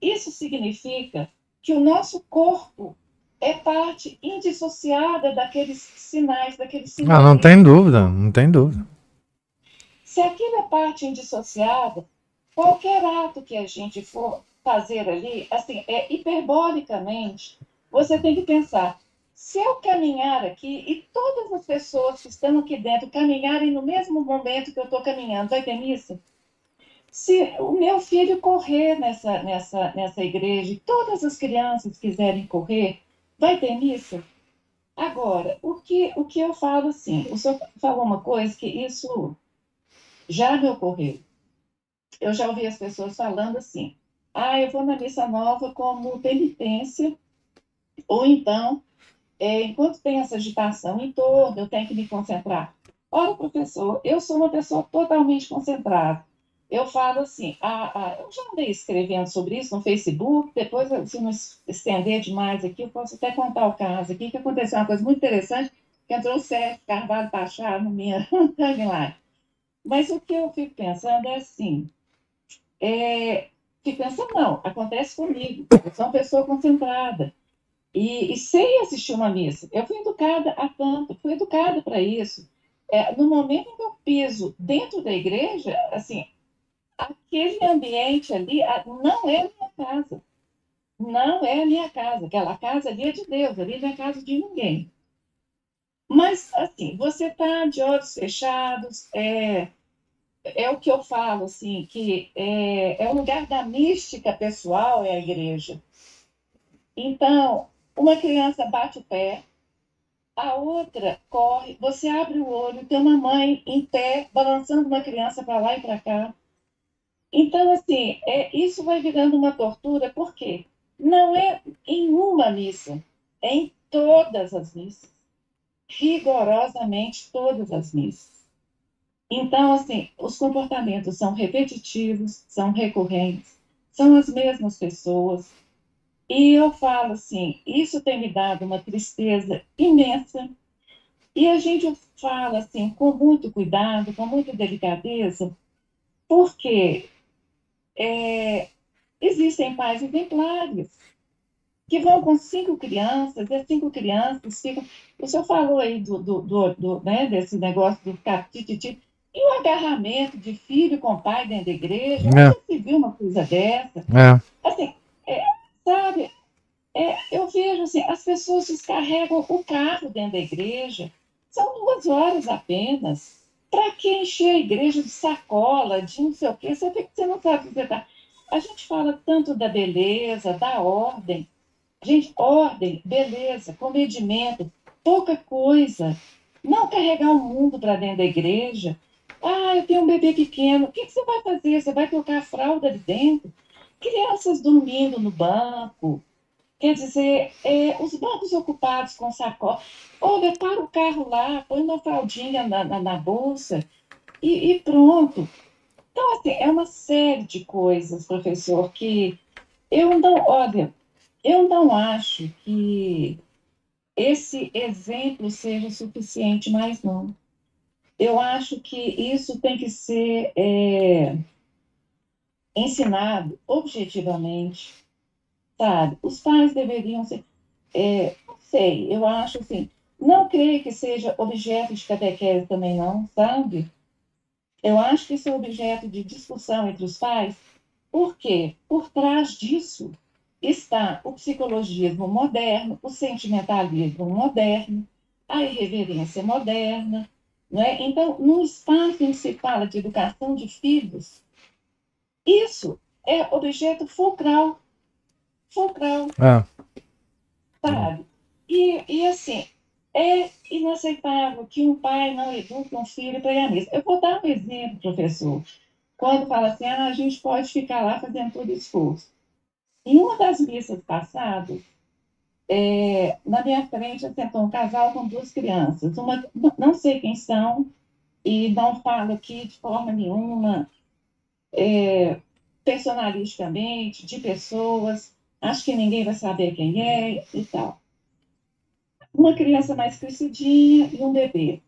Isso significa que o nosso corpo é parte indissociada daqueles sinais, daqueles sinais. Não tem dúvida, não tem dúvida. Se aquilo é parte indissociada, qualquer ato que a gente for fazer ali, assim, hiperbolicamente, você tem que pensar, se eu caminhar aqui e todas as pessoas que estão aqui dentro caminharem no mesmo momento que eu estou caminhando, vai ter missa? Se o meu filho correr nessa igreja e todas as crianças quiserem correr, vai ter missa? Agora, o que eu falo assim, o senhor falou uma coisa que isso já me ocorreu. Eu já ouvi as pessoas falando assim, eu vou na missa nova como penitência, ou então, enquanto tem essa agitação em torno, eu tenho que me concentrar. Ora, professor, eu sou uma pessoa totalmente concentrada. Eu falo assim, eu já andei escrevendo sobre isso no Facebook, depois, se não estender demais aqui, eu posso até contar o caso aqui, que aconteceu uma coisa muito interessante, que entrou o Sérgio Carvalho Pachá na minha timeline. Mas o que eu fico pensando é assim, fico pensando, não, acontece comigo, eu sou uma pessoa concentrada, e sei assistir uma missa. Eu fui educada a tanto, fui educada para isso. No momento em que eu piso dentro da igreja, assim, aquele ambiente ali não é a minha casa. Não é a minha casa. Aquela casa ali é de Deus, ali não é casa de ninguém. Mas, assim, você está de olhos fechados, é o que eu falo, assim, que é o lugar da mística pessoal, é a igreja. Então, uma criança bate o pé, a outra corre, você abre o olho, tem uma mãe em pé, balançando uma criança para lá e para cá. Então, assim, isso vai virando uma tortura, por quê? Não é em uma missa, é em todas as missas. Rigorosamente todas as missas. Então, assim, os comportamentos são repetitivos, são recorrentes, são as mesmas pessoas. E eu falo assim, isso tem me dado uma tristeza imensa. E a gente fala assim, com muito cuidado, com muita delicadeza, porque existem pais exemplares que vão com 5 crianças, e as 5 crianças ficam... O senhor falou aí né, desse negócio do tititi, e o agarramento de filho com pai dentro da igreja, onde se viu uma coisa dessa? Assim, sabe, eu vejo assim, as pessoas descarregam o carro dentro da igreja, são 2 horas apenas. Para que encher a igreja de sacola, de não sei o quê? Você não sabe o que você está... A gente fala tanto da beleza, da ordem. Gente, ordem, beleza, comedimento, pouca coisa. Não carregar o mundo para dentro da igreja. Eu tenho um bebê pequeno, o que você vai fazer? Você vai colocar a fralda ali dentro? Crianças dormindo no banco. Quer dizer, os bancos ocupados com sacola. Olha, para o carro lá, põe uma fraldinha na bolsa e pronto. Então, assim, é uma série de coisas, professor, que eu não... Olha, Eu não acho que esse exemplo seja suficiente, mais não. Eu acho que isso tem que ser ensinado objetivamente, sabe? Os pais deveriam ser, não sei, eu acho assim, não creio que seja objeto de catequese também não, sabe? Eu acho que isso é objeto de discussão entre os pais, porque por trás disso está o psicologismo moderno, o sentimentalismo moderno, a irreverência moderna, não é? Então, no espaço em que se fala de educação de filhos, isso é objeto fulcral, fulcral, É. sabe? E assim, é inaceitável que um pai não eduque um filho para ir à missa. Eu vou dar um exemplo, professor. Quando fala assim, a gente pode ficar lá fazendo todo esforço. Em uma das missas passadas, na minha frente sentou um casal com duas crianças. Uma, não sei quem são, e não falo aqui de forma nenhuma, personalisticamente, de pessoas. Acho que ninguém vai saber quem é e tal. Uma criança mais crescidinha e um bebê.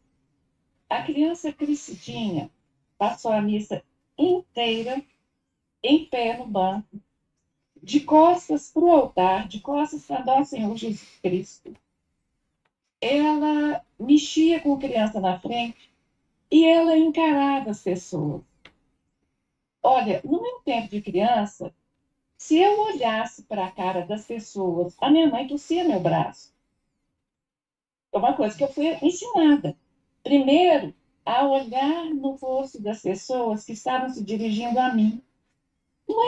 A criança crescidinha passou a missa inteira em pé no banco, de costas para o altar, de costas para nosso Senhor Jesus Cristo. Ela mexia com a criança na frente e ela encarava as pessoas. Olha, no meu tempo de criança, se eu olhasse para a cara das pessoas, a minha mãe tossia meu braço. É uma coisa que eu fui ensinada. Primeiro, a olhar no rosto das pessoas que estavam se dirigindo a mim. Não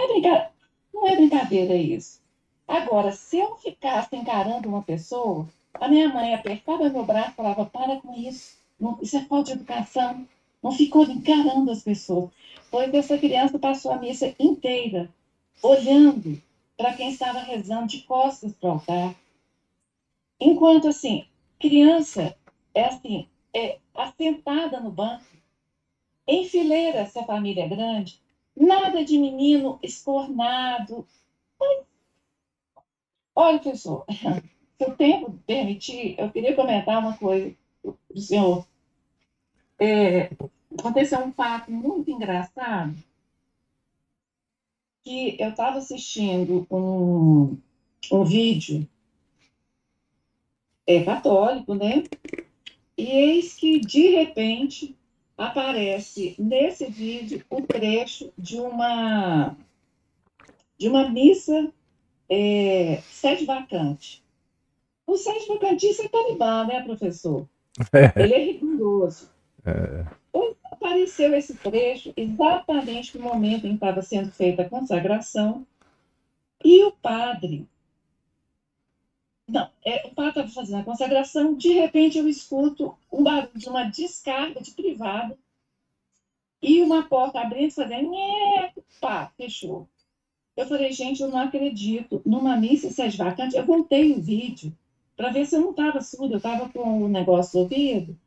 é brincadeira isso. Agora, se eu ficasse encarando uma pessoa, a minha mãe apertava meu braço e falava: para com isso, isso é falta de educação. Não ficou encarando as pessoas. Pois essa criança passou a missa inteira olhando para quem estava rezando de costas para o altar. Enquanto, assim, criança é assim, assentada no banco, em fileira, se a família é grande, nada de menino escornado. Olha, professor, se o tempo permitir, eu queria comentar uma coisa do senhor. Aconteceu um fato muito engraçado, que eu estava assistindo um vídeo católico, né? E eis que, de repente, aparece nesse vídeo o trecho de uma missa sede vacante. O sede vacantista é talibã, né, professor? Ele é rigoroso. Apareceu esse trecho exatamente no momento em que estava sendo feita a consagração e o padre... Não, o padre estava fazendo a consagração, de repente eu escuto um barulho de uma descarga de privado e uma porta abrindo e fazendo... Pá, fechou. Eu falei, gente, eu não acredito. Numa missa sede vacante, eu voltei o vídeo para ver se eu não estava surdo, eu estava com o negócio ouvido.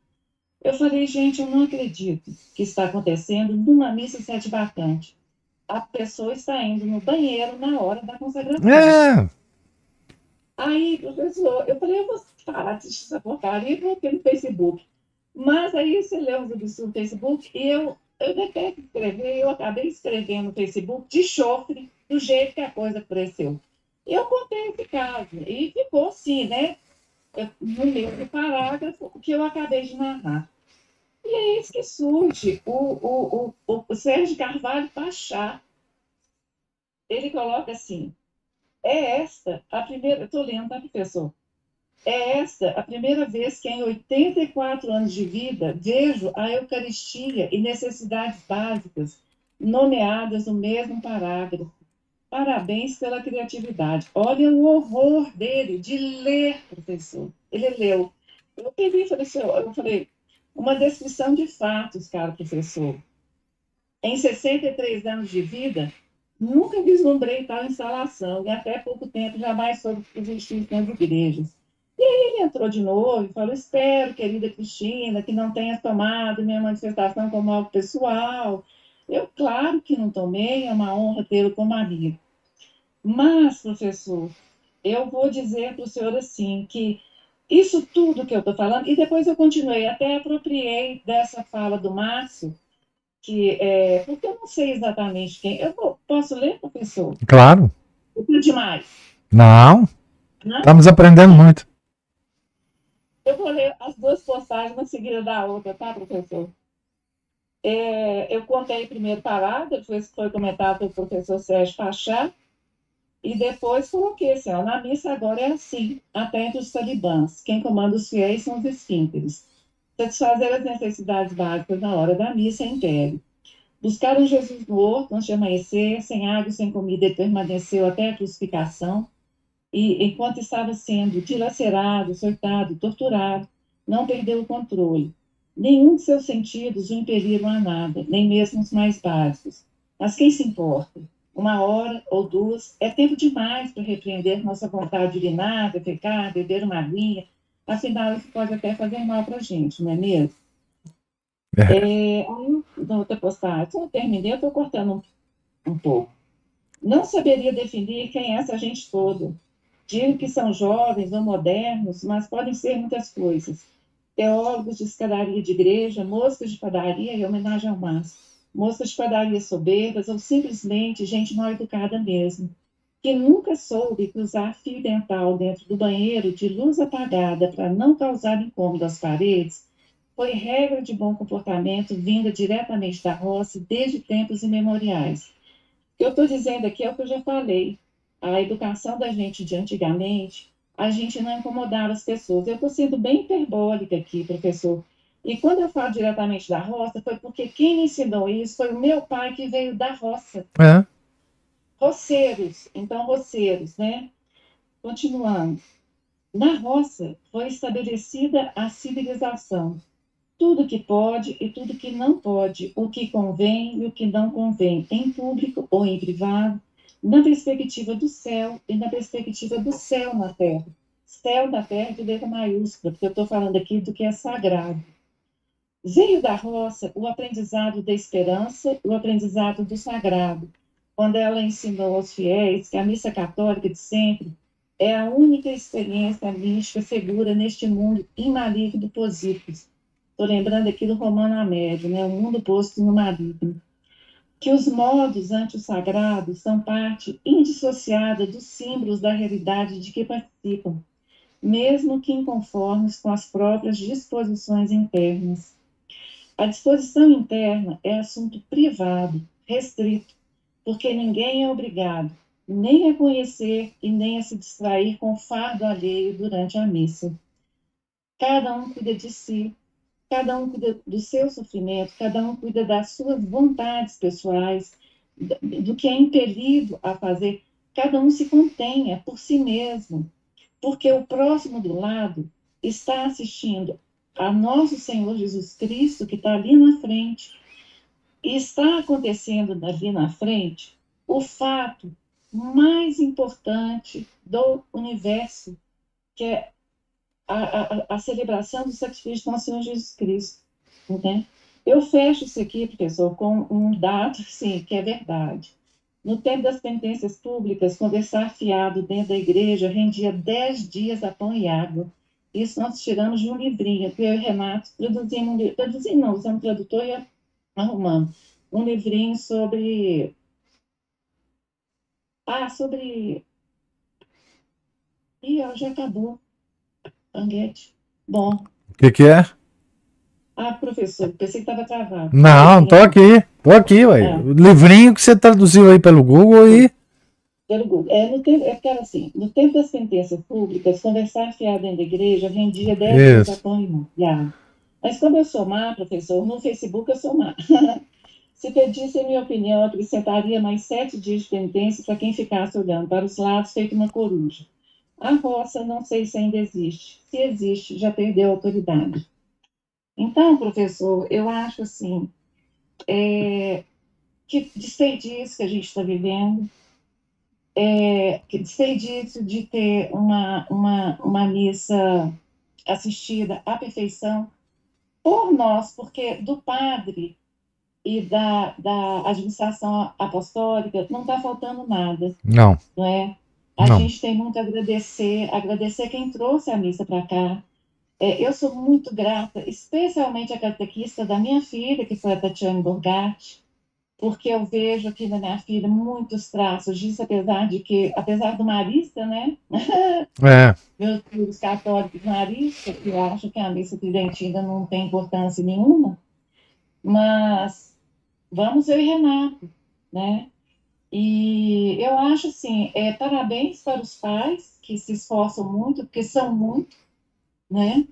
Eu falei, gente, eu não acredito que está acontecendo numa missa sede vacante. A pessoa está indo no banheiro na hora da consagração. É. Aí, professor, eu falei, eu vou parar de assistir essa porcaria e vou ter no Facebook. Mas aí você lê os absurdos no Facebook e eu detesto escrever, eu acabei escrevendo no Facebook de chofre, do jeito que a coisa apareceu. Eu contei esse caso e ficou assim, né? No mesmo parágrafo que eu acabei de narrar. E é isso que surge o Sérgio Carvalho Pachá. Ele coloca assim, é esta a primeira... Estou lendo, tá, professor? É esta a primeira vez que em 84 anos de vida vejo a Eucaristia e necessidades básicas nomeadas no mesmo parágrafo. Parabéns pela criatividade. Olha o horror dele de ler, professor. Ele leu. Eu peguei e falei, eu falei, uma descrição de fatos, caro professor. Em 63 anos de vida, nunca vislumbrei tal instalação e até pouco tempo jamais soube que existia isso nas igrejas. E aí ele entrou de novo e falou, espero, querida Cristina, que não tenha tomado minha manifestação como algo pessoal. Eu, claro que não tomei, é uma honra tê-lo como amigo. Mas, professor, eu vou dizer para o senhor assim, que isso tudo que eu estou falando, e depois eu continuei, até apropriei dessa fala do Márcio, porque eu não sei exatamente quem. Posso ler, professor? Claro. Tudo demais. Não, Né? estamos aprendendo muito. Eu vou ler as duas postagens uma seguida da outra, tá, professor? Eu contei o primeiro parágrafo, depois foi comentado pelo professor Sérgio Pachá, e depois coloquei assim, ó, na missa agora é assim, até entre os talibãs. Quem comanda os fiéis são os esfínteres. Satisfazer as necessidades básicas na hora da missa é império. Buscaram Jesus morto antes de amanhecer, sem água e sem comida, ele permaneceu até a crucificação, e enquanto estava sendo dilacerado, açoitado, torturado, não perdeu o controle. Nenhum de seus sentidos o impeliram a nada, nem mesmo os mais básicos. Mas quem se importa? Uma hora ou duas é tempo demais para repreender nossa vontade de urinar, defecar, beber uma aguinha. Afinal, isso pode até fazer mal para a gente, não é mesmo? Aí, na outra postagem, eu terminei, eu estou cortando um pouco. Não saberia definir quem é essa gente toda. Digo que são jovens ou modernos, mas podem ser muitas coisas. Teólogos de escadaria de igreja, moscas de padaria em homenagem ao Márcio, moscas de padaria soberbas ou simplesmente gente mal educada mesmo, que nunca soube que usar fio dental dentro do banheiro de luz apagada para não causar incômodo às paredes foi regra de bom comportamento vinda diretamente da roça desde tempos imemoriais. O que eu estou dizendo aqui é o que eu já falei. A educação da gente de antigamente, a gente não incomodava as pessoas. Eu estou sendo bem hiperbólica aqui, professor. E quando eu falo diretamente da roça, foi porque quem me ensinou isso foi o meu pai, que veio da roça. É. Roceiros, então roceiros, né? Continuando. Na roça foi estabelecida a civilização. Tudo que pode e tudo que não pode, o que convém e o que não convém, em público ou em privado, na perspectiva do céu e na perspectiva do céu na terra. Céu na terra de letra maiúscula, porque eu estou falando aqui do que é sagrado. Veio da roça o aprendizado da esperança, o aprendizado do sagrado, quando ela ensinou aos fiéis que a missa católica de sempre é a única experiência mística segura neste mundo imaligno posível. Estou lembrando aqui do Romano Amédio, né? O mundo posto no maligno. Que os modos ante o sagrado são parte indissociada dos símbolos da realidade de que participam, mesmo que inconformes com as próprias disposições internas. A disposição interna é assunto privado, restrito, porque ninguém é obrigado nem a conhecer e nem a se distrair com o fardo alheio durante a missa. Cada um cuida de si, cada um cuida do seu sofrimento, cada um cuida das suas vontades pessoais, do que é impelido a fazer. Cada um se contenha por si mesmo, porque o próximo do lado está assistindo a nosso Senhor Jesus Cristo, que está ali na frente, e está acontecendo ali na frente o fato mais importante do universo, que é a celebração do sacrifício do nosso Senhor Jesus Cristo. Né? Eu fecho isso aqui, professor, com um dado, sim, que é verdade. No tempo das penitências públicas, conversar fiado dentro da igreja rendia 10 dias a pão e água. Isso nós tiramos de um livrinho, que eu e o Renato traduzimos um livro. Traduzimos não, usamos tradutor e arrumamos. Um livrinho sobre... sobre... Ih, já acabou. Anguete. Bom. O que é? Professor, pensei que estava travado. Não, tô aqui, ué. O livrinho que você traduziu aí pelo Google e... Pelo Google. Porque era assim, no tempo das penitências públicas, conversar fiado dentro da igreja rendia 10 dias a pão e água. Mas como eu sou má, professor, no Facebook eu sou má. Se pedisse a minha opinião, eu acrescentaria mais 7 dias de penitência para quem ficasse olhando para os lados feito uma coruja. A roça, não sei se ainda existe. Se existe, já perdeu a autoridade. Então, professor, eu acho assim, que desperdício que a gente está vivendo, que desperdício de ter uma missa assistida à perfeição por nós, porque do padre e da administração apostólica não está faltando nada. Não. Não é? A Não. gente tem muito a agradecer quem trouxe a missa para cá. Eu sou muito grata, especialmente à catequista da minha filha, que foi a Tatiane Borgatti, porque eu vejo aqui na minha filha muitos traços disso, apesar do marista, né? É, Meus filhos católicos maristas, que acham que a missa tridentina não tem importância nenhuma, mas vamos eu e Renato, né? E eu acho assim, parabéns para os pais que se esforçam muito, porque são muito, né?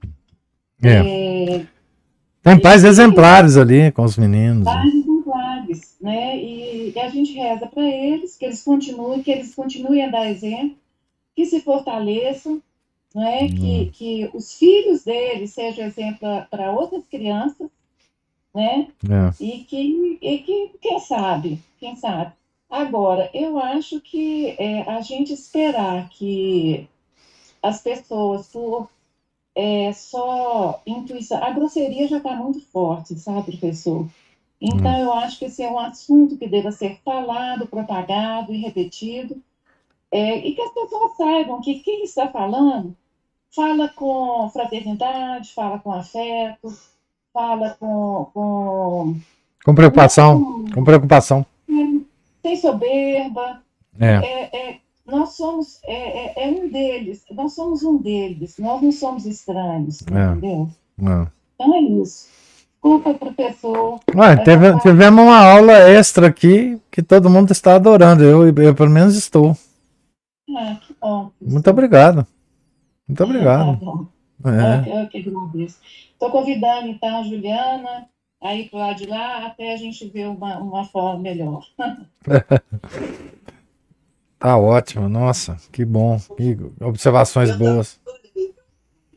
é. Tem pais exemplares ali com os meninos. Pais exemplares, né? E a gente reza para eles, que eles continuem a dar exemplo, que se fortaleçam, né? Que os filhos deles sejam exemplo para outras crianças, né? E que quem sabe. Agora, eu acho que a gente esperar que as pessoas, por só intuição, a grosseria já está muito forte, sabe, professor? Então, eu acho que esse é um assunto que deva ser falado, propagado e repetido, e que as pessoas saibam que quem está falando, fala com fraternidade, fala com afeto, fala Com preocupação. sem soberba. Nós somos um deles, nós somos um deles, nós não somos estranhos, entendeu? Então é isso. Desculpa, professor. Tivemos uma aula extra aqui que todo mundo está adorando. Eu pelo menos estou. Que bom. Muito obrigado. Muito obrigado. Tá bom. Eu que agradeço. Estou convidando, então, a Juliana a ir para o lado de lá até a gente ver uma forma melhor. Tá ótimo. Nossa, que bom. Que observações boas.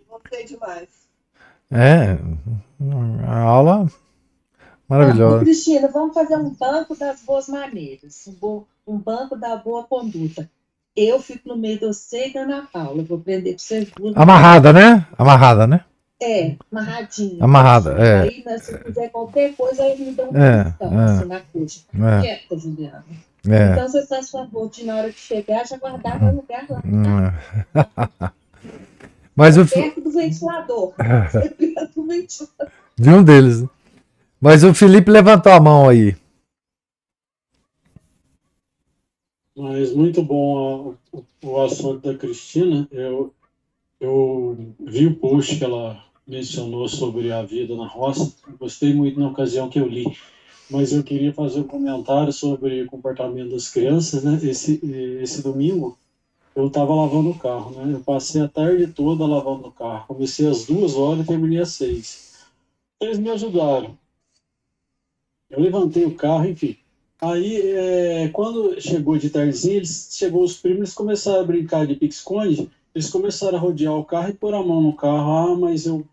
Gostei demais. A aula maravilhosa. Cristina, vamos fazer um banco das boas maneiras, um banco da boa conduta. Eu fico no meio de você e da Ana Paula, vou prender para vocês duas. Amarrada, né? Amarradinha. Amarrada, Aí, se fizer qualquer coisa, aí me dá um cristão, assim, na coxa. Quieta, Juliana. Então, você faz favor de, na hora que chegar, já guardar no lugar lá. Mas perto do ventilador. De um deles. Mas o Felipe levantou a mão aí. Mas muito bom o assunto da Cristina. Eu vi o post que ela mencionou sobre a vida na roça. Gostei muito na ocasião que eu li. Mas eu queria fazer um comentário sobre o comportamento das crianças, né? Esse domingo eu estava lavando o carro, né? Eu passei a tarde toda lavando o carro. Comecei às 2h e terminei às 6h. Eles me ajudaram. Eu levantei o carro, enfim. Aí, quando chegou de tardezinha, chegou os primos, eles começaram a brincar de pique-esconde. Eles começaram a rodear o carro e pôr a mão no carro. Mas eu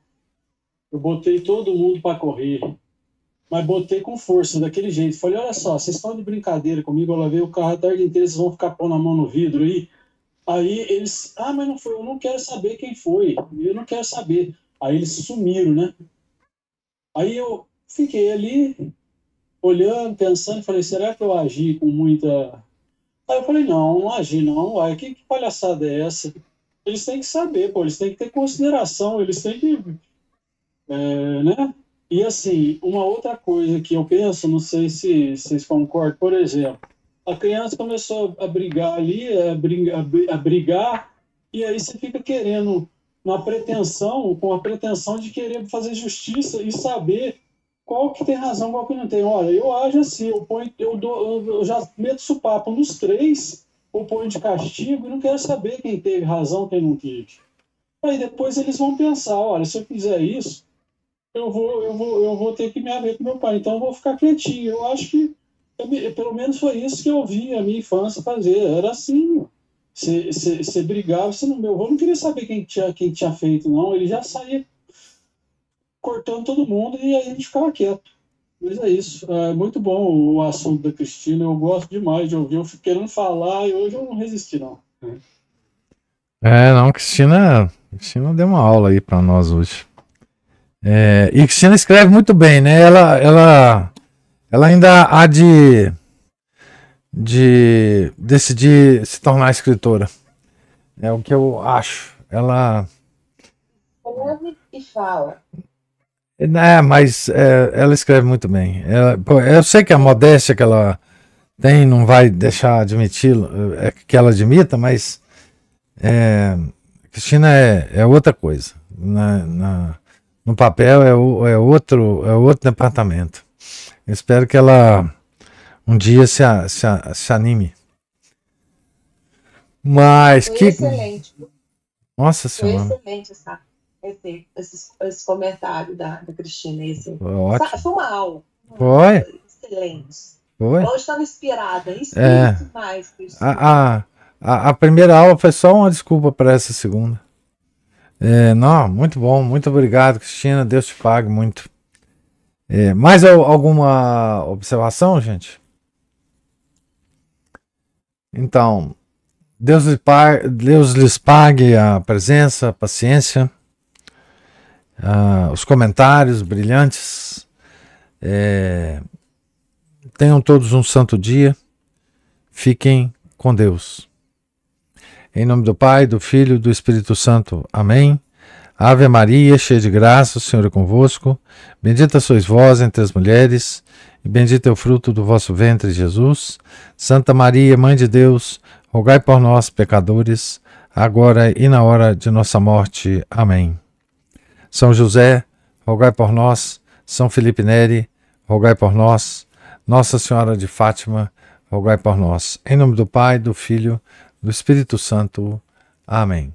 botei todo mundo para correr. Mas botei com força, daquele jeito. Falei, olha só, vocês estão de brincadeira comigo, eu lavei o carro a tarde inteira, vocês vão ficar pondo a mão no vidro aí? Aí eles, mas não foi, eu não quero saber quem foi, eu não quero saber. Aí eles sumiram, né? Aí eu fiquei ali, olhando, pensando, falei, será que eu agi com muita... Aí eu falei, não agi não, uai, que palhaçada é essa? Eles têm que saber, pô, eles têm que ter consideração, eles têm que... né? E assim, uma outra coisa que eu penso, não sei se vocês concordam, por exemplo, a criança começou a brigar ali, a brigar, e aí você fica querendo, com a pretensão de querer fazer justiça e saber qual que tem razão, qual que não tem. Olha, eu acho assim, eu já meto supapo nos três, eu ponho de castigo e não quero saber quem teve razão, quem não teve. Aí depois eles vão pensar, olha, se eu fizer isso, eu vou ter que me haver com meu pai, então eu vou ficar quietinho. Eu acho que, pelo menos foi isso que eu vi a minha infância fazer. Era assim, você brigava, meu avô não queria saber quem tinha feito, não. Ele já saía cortando todo mundo e aí a gente ficava quieto. Mas é isso. É muito bom o assunto da Cristina, eu gosto demais de ouvir. Eu fico querendo falar e hoje eu não resisti, não. Não, Cristina deu uma aula aí para nós hoje. E Cristina escreve muito bem, né? Ela ainda há de decidir se tornar escritora. É o que eu acho. Ela... Escreve e fala. Mas ela escreve muito bem. Eu sei que a modéstia que ela tem não vai deixar admiti-lo, que ela admita, mas Cristina é outra coisa. No papel é outro departamento. Eu espero que ela um dia se anime. Mas foi excelente. Nossa Foi Senhora. excelente esse comentário da Cristina. Foi ótimo. Foi uma aula. Foi. Excelente. Foi. Eu estava inspirada. Mais, a primeira aula foi só uma desculpa para essa segunda. Não, muito bom. Muito obrigado, Cristina. Deus te pague muito. Mais alguma observação, gente? Então, Deus lhes pague a presença, a paciência, os comentários brilhantes. Tenham todos um santo dia. Fiquem com Deus. Em nome do Pai, do Filho e do Espírito Santo. Amém. Ave Maria, cheia de graça, o Senhor é convosco. Bendita sois vós entre as mulheres, e bendito é o fruto do vosso ventre, Jesus. Santa Maria, Mãe de Deus, rogai por nós, pecadores, agora e na hora de nossa morte. Amém. São José, rogai por nós. São Felipe Neri, rogai por nós. Nossa Senhora de Fátima, rogai por nós. Em nome do Pai, do Filho, do Espírito Santo. Amém.